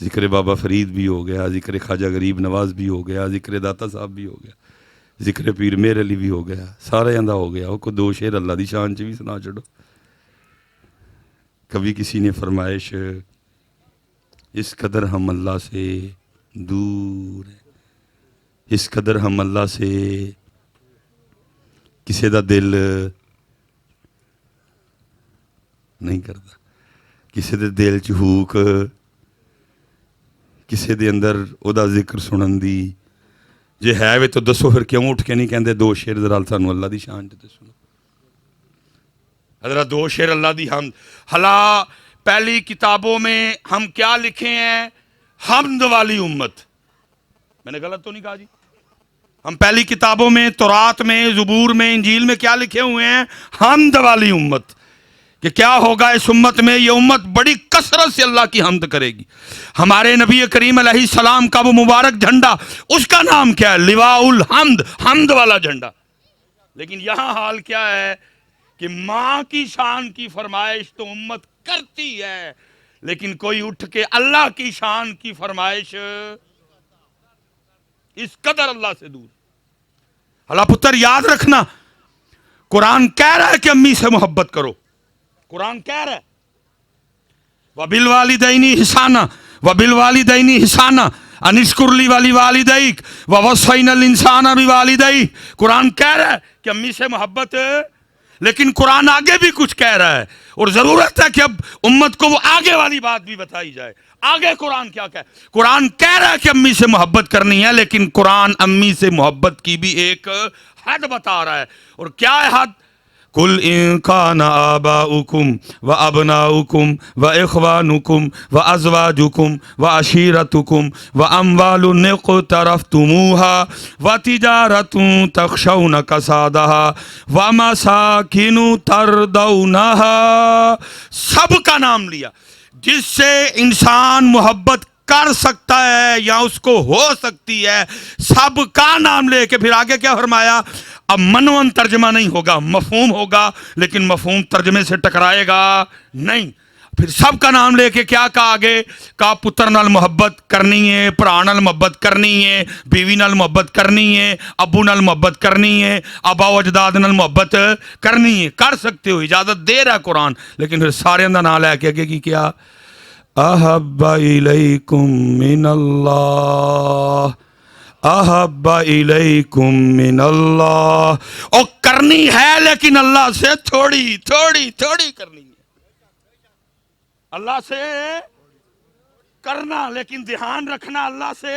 S1: ذکر بابا فرید بھی ہو گیا، ذکر خواجہ غریب نواز بھی ہو گیا، ذکر داتا صاحب بھی ہو گیا، ذکر پیر میر علی بھی ہو گیا، سارے اندہ ہو گیا، وہ کو 2 شعر اللہ دی شان چ بھی سنا چھڑو۔ کبھی کسی نے فرمائش اس قدر ہم اللہ سے دور ہیں، اس قدر ہم اللہ سے کسی دا دل نہیں کرتا، کسی دے دل چ ہوک، کسی دے اندر او دا ذکر سنن دی جے ہے وے تو دسو پھر کیوں اٹھ کے نہیں کہندے دو شعر ذرا سانو اللہ دی شان تے سنو، حضرت دو شعر اللہ دی حمد۔ حلا پہلی کتابوں میں ہم کیا لکھے ہیں؟ حمد والی امت۔ میں نے غلط تو نہیں کہا جی؟ ہم پہلی کتابوں میں، تورات میں، زبور میں، انجیل میں کیا لکھے ہوئے ہیں؟ حمد والی امت۔ کہ کیا ہوگا اس امت میں؟ یہ امت بڑی کثرت سے اللہ کی حمد کرے گی۔ ہمارے نبی کریم علیہ السلام کا وہ مبارک جھنڈا، اس کا نام کیا ہے؟ لواء الحمد، حمد والا جھنڈا۔ لیکن یہاں حال کیا ہے کہ ماں کی شان کی فرمائش تو امت کرتی ہے، لیکن کوئی اٹھ کے اللہ کی شان کی فرمائش اس قدر اللہ سے دور۔ اللہ پتر یاد رکھنا، قرآن کہہ رہا ہے کہ امی سے محبت کرو، قرآن کہہ رہا ہے وَبِالْوَالِدَيْنِ إِحْسَانًا وَبِالْوَالِدَيْنِ إِحْسَانًا أَنِ اشْكُرْ لِي وَلِوَالِدَيْكَ وَوَصَّيْنَا الْإِنسَانَ بِوَالِدَيْهِ۔ قرآن کہہ رہا ہے کہ امی سے محبت، لیکن قرآن آگے بھی کچھ کہہ رہا ہے، اور ضرورت ہے کہ اب امت کو وہ آگے والی بات بھی بتائی جائے۔ آگے قرآن کیا کہہ؟ قرآن کہہ رہا ہے کہ امی سے محبت کرنی ہے، لیکن قرآن امی سے محبت کی بھی ایک حد بتا رہا ہے۔ اور کیا ہے حد؟ قُلْ إِن كَانَ آبَاؤُكُمْ وَأَبْنَاؤُكُمْ وَإِخْوَانُكُمْ وَأَزْوَاجُكُمْ وَعَشِيرَتُكُمْ وَأَمْوَالٌ اقْتَرَفْتُمُوهَا وَتِجَارَةٌ تَخْشَوْنَ كَسَادَهَا وَمَسَاكِنُ تَرْضَوْنَهَا، سب کا نام لیا جس سے انسان محبت کر سکتا ہے یا اس کو ہو سکتی ہے، سب کا نام لے کے پھر آگے کیا فرمایا؟ اب منون ترجمہ نہیں ہوگا، مفہوم ہوگا، لیکن مفہوم ترجمے سے ٹکرائے گا نہیں۔ پھر سب کا نام لے کے کیا کہا آگے؟ کہا پتر نال محبت کرنی ہے، بھرا نال محبت کرنی ہے، بیوی نال محبت کرنی ہے، ابو نال محبت کرنی ہے، آبا و اجداد نال محبت کرنی ہے۔ کر سکتے ہو، اجازت دے رہا ہے قرآن، لیکن پھر سارے دا نام لے کے آگے کی کیا؟ احب الیکم من اللہ، احب الیکم من اللہ، اور کرنی ہے لیکن اللہ سے تھوڑی تھوڑی تھوڑی کرنی ہے۔ اللہ سے کرنا، لیکن دھیان رکھنا اللہ سے۔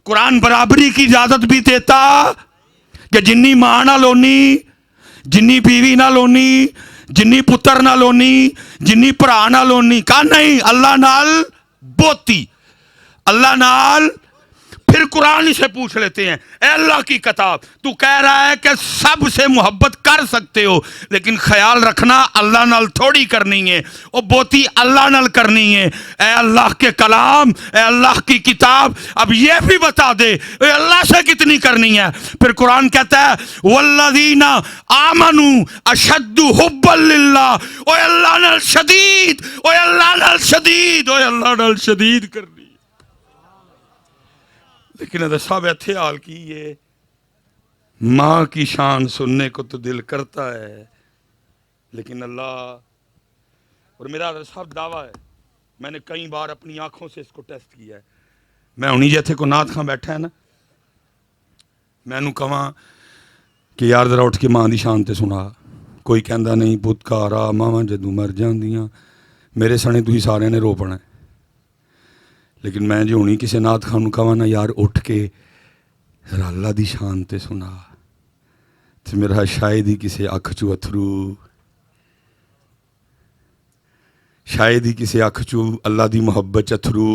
S1: قرآن برابری کی اجازت بھی دیتا کہ جنی ماں نہ لونی، جنی بیوی نہ لونی، جنی پتر نہ لونی، جنی پرا نہ لونی، کہا نہیں، اللہ نال بوتی، اللہ نال۔ پھر قرآن سے پوچھ لیتے ہیں، اے اللہ کی کتاب، تو کہہ رہا ہے کہ سب سے محبت کر سکتے ہو، لیکن خیال رکھنا اللہ نال تھوڑی کرنی ہے، وہ بوتی اللہ نال کرنی ہے۔ اے اللہ کے کلام، اے اللہ کی کتاب، اب یہ بھی بتا دے اے اللہ سے کتنی کرنی ہے۔ پھر قرآن کہتا ہے والذین آمنوا اشد حبا للہ، اے اللہ نال شدید، اے اللہ نال شدید، اے اللہ نال شدید کرنی۔ لیکن ادھر صاحب اتھے حال کی یہ ماں کی شان سننے کو تو دل کرتا ہے، لیکن اللہ، اور میرا ادھر صاحب دعویٰ ہے، میں نے کئی بار اپنی آنکھوں سے اس کو ٹیسٹ کیا ہے، میں انہی جیتھے کو نات خاں بیٹھا ہے نا، میں انہوں کہاں کہ یار ذرا اٹھ کے ماں دی شان تے سنا، کوئی کہندا نہیں پتکارا ماواں جدوں مر جاندیاں، میرے سنے تھی سارے نے رو پنا ہے۔ لیکن میں جو ہونی کسی نات خان کہاں نا یار اٹھ کے ذرا اللہ دی شان تے سنا، تو میرا شاید ہی کسی اکھ چو اتھرو، شاید ہی کسی اکھ چو اللہ دی محبت اتھرو،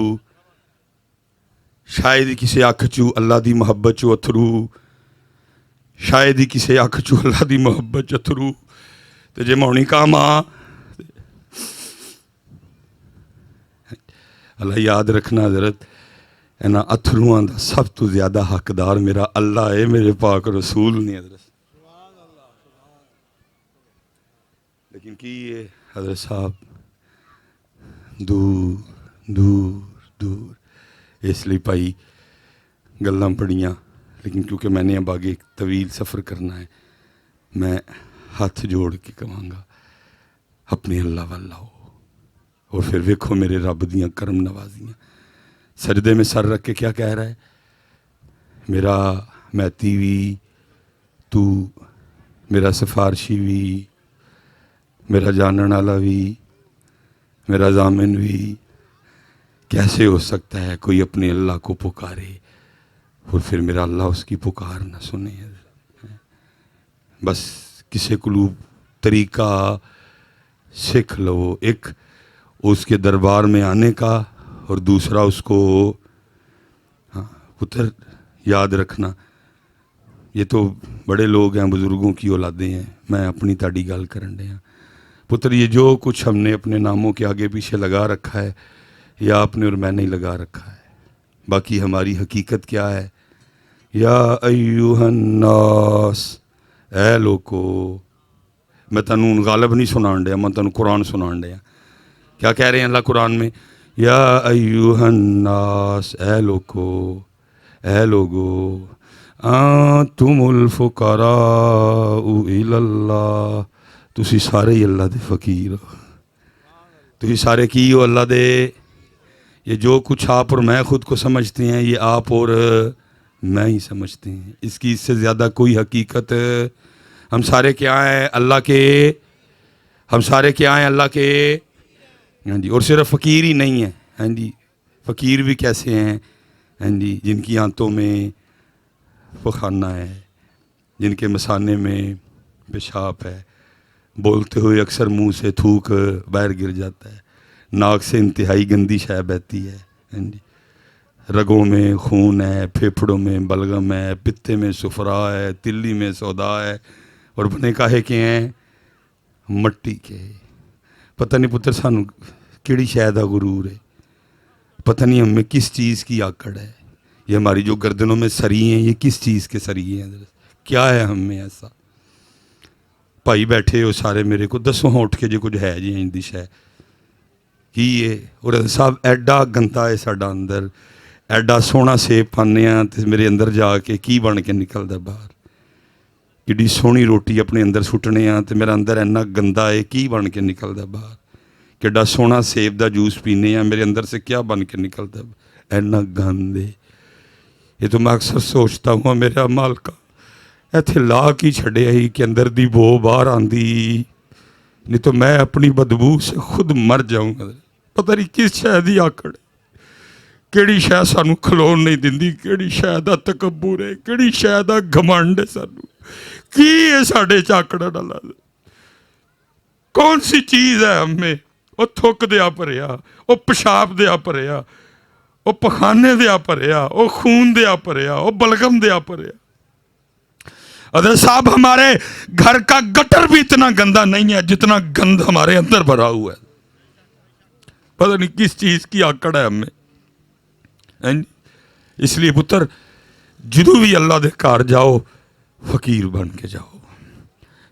S1: شاید ہی کسی اکھ چو اللہ دی محبت چو اتھرو، شاید ہی کسی اکھ چو اللہ دی محبت اتھرو۔ تو جے مونی کہا ماں، اللہ یاد رکھنا حضرت، اینا اتھروان دا سب تو زیادہ حقدار میرا اللہ ہے، میرے پاک رسول نہیں حضرت۔ لیکن کی یہ حضرت صاحب دور دور دور، اس لیے پائی گلاں پڑیاں، لیکن کیونکہ میں نے اب آگے ایک طویل سفر کرنا ہے، میں ہاتھ جوڑ کے کہاں گا اپنے اللہ والا ہو. اور پھر ویکھو میرے رب دیاں کرم نوازیاں. سجدے میں سر رکھ کے کیا کہہ رہا ہے؟ میرا میتی بھی، تو میرا سفارشی بھی، میرا جانن والا بھی، میرا ضامن بھی. کیسے ہو سکتا ہے کوئی اپنے اللہ کو پکارے اور پھر میرا اللہ اس کی پکار نہ سنے؟ بس کسی قلوب طریقہ سیکھ لو، ایک اس کے دربار میں آنے کا اور دوسرا اس کو پتر یاد رکھنا. یہ تو بڑے لوگ ہیں، بزرگوں کی اولادیں ہیں، میں اپنی تاڑی گال کرن دیا. پتر یہ جو کچھ ہم نے اپنے ناموں کے آگے پیچھے لگا رکھا ہے، یا آپ نے اور میں نے لگا رکھا ہے. باقی ہماری حقیقت کیا ہے؟ یا ایوہ الناس، اے لوگو. میں تنوں غالب نہیں سنان دیا، میں تنوں قرآن سنان دیا. کیا کہہ رہے ہیں اللہ قرآن میں؟ یا ایوہ الناس، اے لوگو، اے لوگو، انتم الفقراء الی اللہ. تسی سارے ہی اللہ دے فقیر ہو. تسی سارے کی ہو اللہ دے. یہ جو کچھ آپ اور میں خود کو سمجھتے ہیں، یہ آپ اور میں ہی سمجھتے ہیں. اس کی اس سے زیادہ کوئی حقیقت. ہم سارے کیا ہیں؟ اللہ کے. ہم سارے کیا ہیں؟ اللہ کے. ہاں جی. اور صرف فقیر ہی نہیں ہے. ہاں جی. فقیر بھی کیسے ہیں؟ ہاں جی. جن کی آنتوں میں پخانہ ہے، جن کے مثانے میں پیشاب ہے، بولتے ہوئے اکثر منہ سے تھوک باہر گر جاتا ہے، ناک سے انتہائی گندی شے بہتی ہے. ہاں جی. رگوں میں خون ہے، پھیپھڑوں میں بلغم ہے، پتے میں صفرا ہے، تلی میں سودا ہے، اور بنے کاہے کے ہیں؟ مٹی کے. پتہ نہیں پتر سانو کیڑی شے دا غرور ہے، پتہ نہیں ہم میں کس چیز کی آکڑ ہے. یہ ہماری جو گردنوں میں سری ہیں، یہ کس چیز کے سری ہیں؟ کیا ہے ہم میں ایسا؟ بھائی بیٹھے ہو سارے میرے کو دسو ہاں اٹھ کے جو کچھ ہے جی اندش ہے کی ہے. اور صاحب ایڈا گندا ہے ساڈا اندر، ایڈا سونا سیب پانے ہیں تے میرے اندر جا کے کی بن کے نکلدا باہر. ایڈی سونی روٹی اپنے اندر سٹنے ہیں تے میرا اندر اینا گندا ہے کی بن کے نکلدا باہر. کیڈا سونا سیب دا جوس پینے ہیں، میرے اندر سے کیا بن کے نکلدا اینا گند ہے. یہ تو میں اکثر سوچتا ہوں میرا مال کا ایتھے لا کی چھڑے ہی کہ اندر دی بو باہر آندی، نہیں تو میں اپنی بدبو سے خود مر جاؤں گا. پتہ نہیں کس شے دی آکڑ ہے، کیڑی شے سانو کھلون نہیں دیندی، کیڑی شے دا تکبر ہے، کیڑی شے دا گھمنڈ ہے سانو. کی ہے ساڈے چاکڑا ڈالا؟ کون سی چیز ہے ہم میں؟ وہ تھوک دیا پریا، وہ پیشاب دیا پریا، وہ پخانے دیا پریا، وہ خون دیا پریا، وہ بلغم دیا پریا. حضرت صاحب ہمارے گھر کا گٹر بھی اتنا گندا نہیں ہے جتنا گند ہمارے اندر بھرا ہوا ہے. پتہ نہیں کس چیز کی آکڑ ہے ہم میں. اس لیے پتر جدو بھی اللہ دے کار جاؤ فقیر بن کے جاؤ.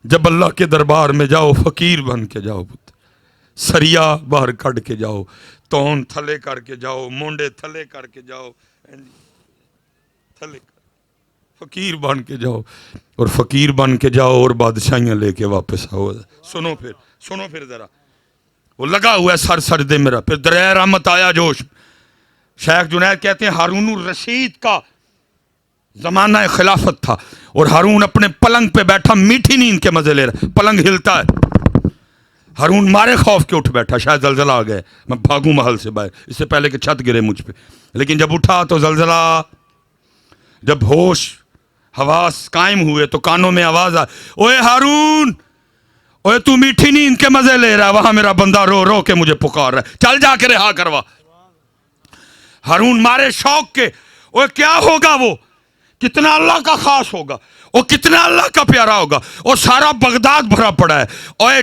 S1: جب اللہ کے دربار میں جاؤ فقیر بن کے جاؤ. پتر سریا باہر کھڑ کے جاؤ، تون تھلے کر کے جاؤ، مونڈے تھلے کر کے جاؤ، تھلے فقیر بن کے جاؤ. اور فقیر بن کے جاؤ اور بادشاہیاں لے کے واپس آؤ. سنو پھر ذرا وہ لگا ہوا ہے سر سجدے میرا. پھر دریائے رحمت آیا جوش. شیخ جنید کہتے ہیں ہارون الرشید کا زمانہ خلافت تھا اور ہارون اپنے پلنگ پہ بیٹھا میٹھی نیند کے مزے لے رہا. پلنگ ہلتا ہے، ہارون مارے خوف کے اٹھ بیٹھا، شاید زلزلہ آ گئے، میں بھاگوں محل سے باہر، اس سے پہلے کہ چھت گرے مجھ پہ. لیکن جب اٹھا تو زلزلہ، جب ہوش حواس قائم ہوئے تو کانوں میں آواز آئی، اوے ہارون، اوے تو میٹھی نیند کے مزے لے رہا ہے، وہاں میرا بندہ رو رو کے مجھے پکار رہا ہے، چل جا کے رہا کروا. ہارون مارے شوق کے، اوے کیا ہوگا وہ، کتنا اللہ کا خاص ہوگا، وہ کتنا اللہ کا پیارا ہوگا، اور سارا بغداد بھرا پڑا ہے، اور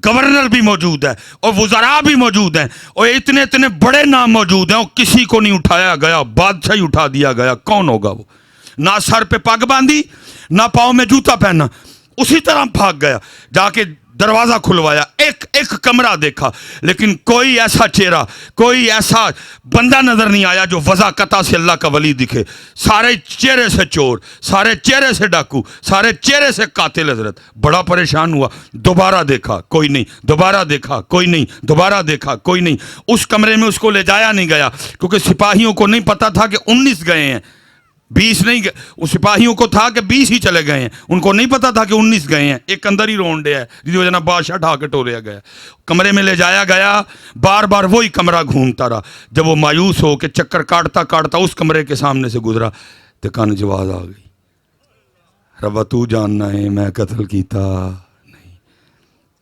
S1: گورنر بھی موجود ہے اور وزراء بھی موجود ہیں اور اتنے اتنے بڑے نام موجود ہیں اور کسی کو نہیں اٹھایا گیا، بادشاہی اٹھا دیا گیا. کون ہوگا وہ؟ نہ سر پہ پگ باندھی، نہ پاؤں میں جوتا پہنا، اسی طرح بھاگ گیا. جا کے دروازہ کھلوایا, ایک ایک کمرہ دیکھا, لیکن کوئی ایسا چہرہ, کوئی ایسا بندہ نظر نہیں آیا جو وضاقتہ سے اللہ کا ولی دکھے. سارے چہرے سے چور, سارے چہرے سے ڈاکو, سارے چہرے سے قاتل. حضرت بڑا پریشان ہوا, دوبارہ دیکھا کوئی نہیں, دوبارہ دیکھا کوئی نہیں, دوبارہ دیکھا کوئی نہیں. اس کمرے میں اس کو لے جایا نہیں گیا, کیونکہ سپاہیوں کو نہیں پتا تھا کہ 19 گئے ہیں, 20 نہیں گئے. اس سپاہیوں کو تھا کہ 20 ہی چلے گئے ہیں, ان کو نہیں پتا تھا کہ 19 گئے ہیں. ایک اندر ہی رونڈے ہے, جس وجہ سے بادشاہ ڈھا کے ٹوریا گیا. کمرے میں لے جایا گیا, بار بار وہی کمرہ گھومتا رہا. جب وہ مایوس ہو کے چکر کاٹتا کاٹتا اس کمرے کے سامنے سے گزرا تو کان جواز آ گئی, ربا تو جاننا ہے میں قتل کیتا نہیں.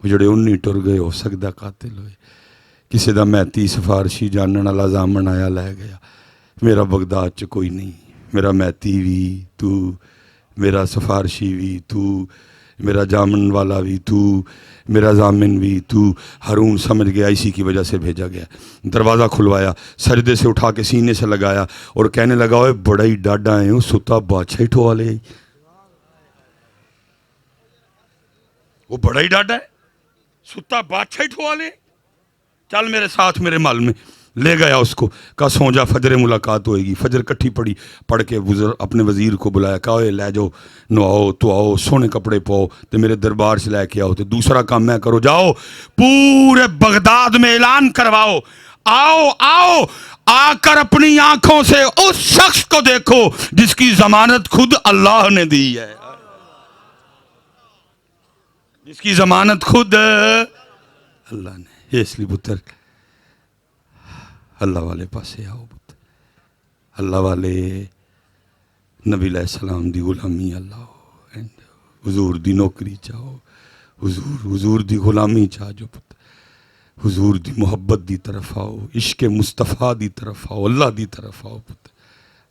S1: وہ جڑے 19 ٹر گئے ہو سکتا قاتل ہوئے. کسی دا میتی سفارشی جاننے والا زامن آیا لے گیا. میرا بغداد چ کوئی نہیں, میرا میتی بھی تو, میرا سفارشی بھی تو, میرا جامن والا بھی تو, میرا ضامن بھی تو. ہارون سمجھ گیا اسی کی وجہ سے بھیجا گیا. دروازہ کھلوایا, سجدے سے اٹھا کے سینے سے لگایا اور کہنے لگا اوے بڑا ہی ڈاڈا ہے, ستا بادشاہ ٹھوا لے. وہ بڑا ہی ڈاڈا ہے, ستا بادشاہ ٹھوا لے, چل میرے ساتھ میرے مال میں. لے گیا اس کو, کہا سو جا فجر ملاقات ہوئے گی. فجر کٹھی پڑی, پڑھ کے اپنے وزیر کو بلایا, کہا اے لے جاؤ, نواؤ تو آؤ, سونے کپڑے پاؤ تو میرے دربار سے لے کے آؤ, تو دوسرا کام میں کرو, جاؤ پورے بغداد میں اعلان کرواؤ, آؤ آؤ آ کر اپنی آنکھوں سے اس شخص کو دیکھو جس کی ضمانت خود اللہ نے دی ہے, جس کی ضمانت خود اللہ نے. اس لیے پتر اللہ والے پاسے آؤ, پتر اللہ والے نبی علیہ السلام دی غلامی اللہ, حضور دی نوکری چاہو, حضور دی غلامی چاہ جو پتر, حضور دی محبت دی طرف آؤ, عشق مصطفیٰ دی طرف آؤ, اللہ دی طرف آؤ پتر,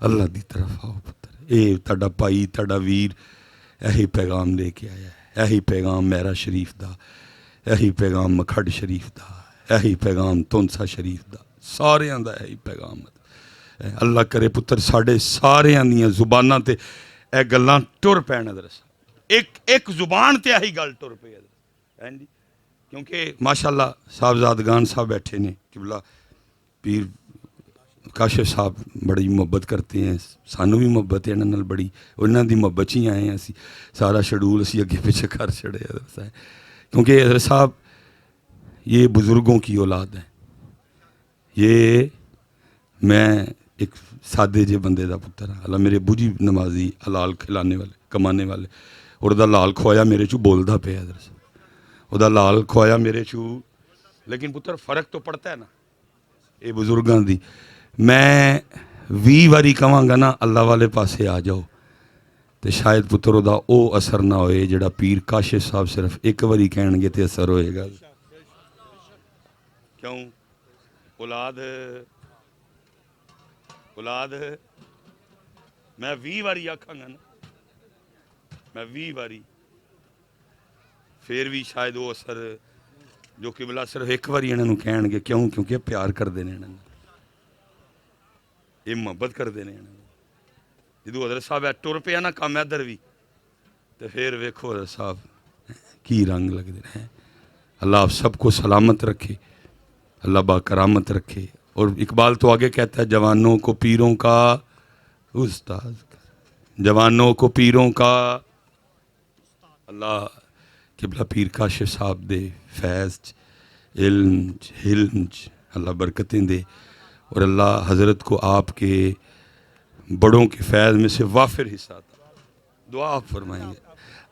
S1: اللہ دی طرف آؤ پتر. اے تاڑا پائی تاڑا ویر یہی پیغام لے کے آیا ہے, یہی پیغام میرا شریف دا, یہی پیغام مکھڈ شریف دا, یہی پیغام تونسا شریف دا, سارے دا یہی پیغام. اللہ کرے پتر ساڑے سارے دیاں زباناں تے اے گلاں ٹر پین. ادرس ایک زبان تے یہی گل ٹر پے, کیونکہ ماشاءاللہ صاحبزادگان صاحب بیٹھے نے, قبلہ پیر کاشف صاحب بڑی محبت کرتے ہیں, سانو بھی محبت ہے انہاں نال بڑی, انہاں دی محبت ہی آئے ہیں اسی, سارا شیڈول اسی اگے پیچھے کر چھڑے. کیونکہ حضرت صاحب یہ بزرگوں کی اولاد ہے, یہ میں ایک سادے جے بندے دا پتر ہاں. اللہ میرے ابو جی نمازی, حلال کھلانے والے کمانے والے, اور دا لال کھوایا میرے چو بولدا پیا, حضرت صاحب او دا لال کھوایا میرے چو. لیکن پتر فرق تو پڑتا ہے نا یہ بزرگاں دی. میں 20 واری کہاں گا نا اللہ والے پاسے آ جاؤ, تو شاید پتر دا او اثر نہ ہوئے جڑا پیر کاشف صاحب صرف ایک واری کہن گے تے اثر ہوئے گا. کیوں؟ اولاد میں 20 واری آکھاں گا نا, میں 20 واری, پھر بھی شاید وہ اثر جو قبلہ صرف ایک واری انہوں کہن گے. کیوں؟ کیونکہ پیار کر دینے انہوں, یہ محبت کر دینے انہوں. جدو حضرت صاحب ہے ٹر پیا نا کام ادھر بھی, تو پھر ویکھو حضرت صاحب کی رنگ لگ دے ہیں. اللہ آپ سب کو سلامت رکھے, اللہ با کرامت رکھے. اور اقبال تو آگے کہتا ہے جوانوں کو پیروں کا استاد, جوانوں کو پیروں کا. اللہ قبلہ پیر کاشف صاحب دے فیض علم اللہ برکتیں دے, اور اللہ حضرت کو آپ کے بڑوں کے فیض میں سے وافر حصہ تھا. دعا آپ فرمائیں گے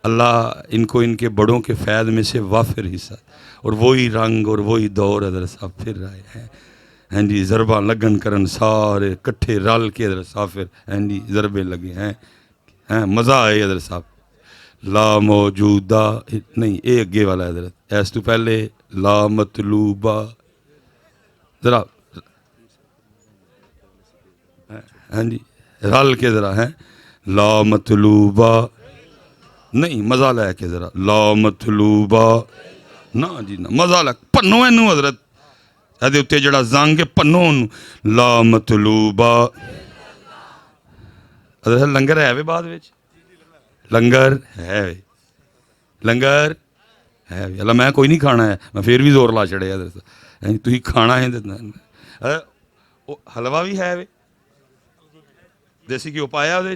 S1: اللہ ان کو ان کے بڑوں کے فیض میں سے وافر حصہ, اور وہی رنگ اور وہی دور حضرت صاحب پھر رہے ہیں. ہیں جی ضربہ لگن کرن سارے کٹھے رل کے حضرت صاحب پھر ہیں جی ضربے لگے ہیں, مزہ آئے حضرت صاحب. لا موجودہ نہیں, اے اگے والا حضرت, ایس تو پہلے لا مطلوبہ, ذرا ہاں جی رل کے ذرا ہیں, لا مطلوبہ نہیں, مزہ لے کے ذرا لا مطلوبہ نا جی نا, مزہ لے پنو اینو حضرت ادھے اتے جڑا زنگ پنو انو, لا مطلوبہ. حضرت لنگر ہے وے بعد وچ, لنگر ہے وے, لنگر ہے بھی اللہ میں کوئی نہیں کھانا ہے میں پھر بھی زور لا چڑیا تھی کھانا ہے حلوا بھی ہے دیسی گھیو پایا وہ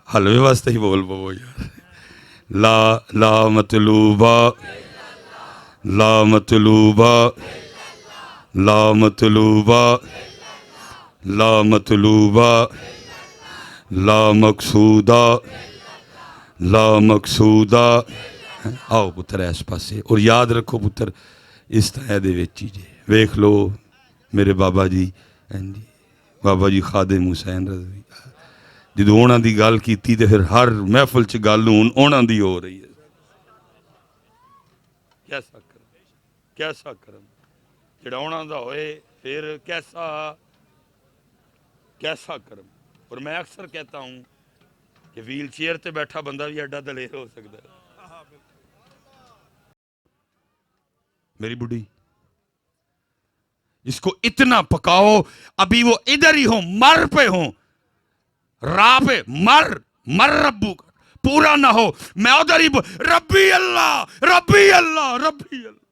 S1: حلوے واسطے ہی بول پو یار لا لا مطلوبہ لا مطلوبہ لا مطلوبہ لا مطلوبہ لا مقصودہ لا مقصودہ آؤ پتر اس پاسے اور یاد رکھو پتر اس طرح دے ویچی جے ویکھ لو میرے بابا جی بابا جی خادم حسین رضوی جدو اونا دی گل کیتی تے پھر ہر محفل چ گل اونا دی ہو رہی ہے کیسا کرم جڑا اونا دا ہوئے پھر کیسا کرم اور میں اکثر کہتا ہوں کہ ویل چیئر تے بیٹھا بندہ بھی ایڈا دلیر ہو سکتا ہے میری بڑھی اس کو اتنا پکاؤ ابھی وہ ادھر ہی ہوں مر پہ ہوں راہ پہ مر ربو پورا نہ ہو میں ادھر ہی ربی اللہ ربی اللہ ربی اللہ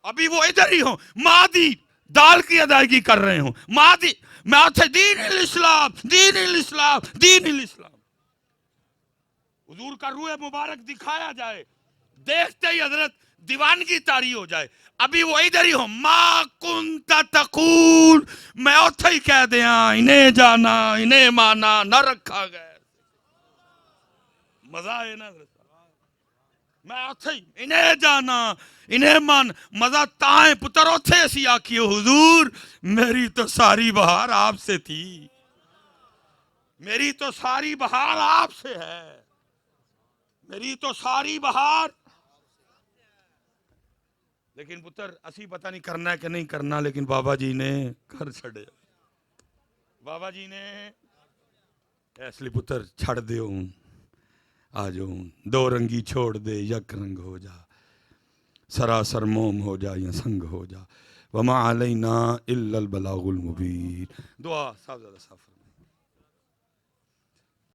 S1: ابھی وہ ادھر ہی ہوں مادی دال کی ادائیگی کر رہے ہوں مادی میں آتے دین الاسلام دین الاسلام دین الاسلام حضور کا روح مبارک دکھایا جائے دیکھتے ہی حضرت دیوانگی طاری ہو جائے ابھی وہ ادھر ہی ہوں ما کنت تقول میں اتھے ہی کہہ دیا انہیں جانا انہیں مانا نہ رکھا گئے مزہ ہے نا میں اتھے ہی انہیں جانا انہیں مان مزہ تائیں پتر اتھے سی آکیو حضور میری تو ساری بہار آپ سے تھی میری تو ساری بہار آپ سے ہے میری تو ساری بہار لیکن پتر اسی پتہ نہیں کرنا ہے کہ نہیں کرنا لیکن بابا جی نے کر چھڑے بابا جی نے اس لیے پتر چھڑ دے ہوں آ جاؤں دو رنگی چھوڑ دے یک رنگ ہو جا سراسر موم ہو جا یا سنگ ہو جا وما علینا الا البلاغ المبین دعا صاحب زیادہ صاف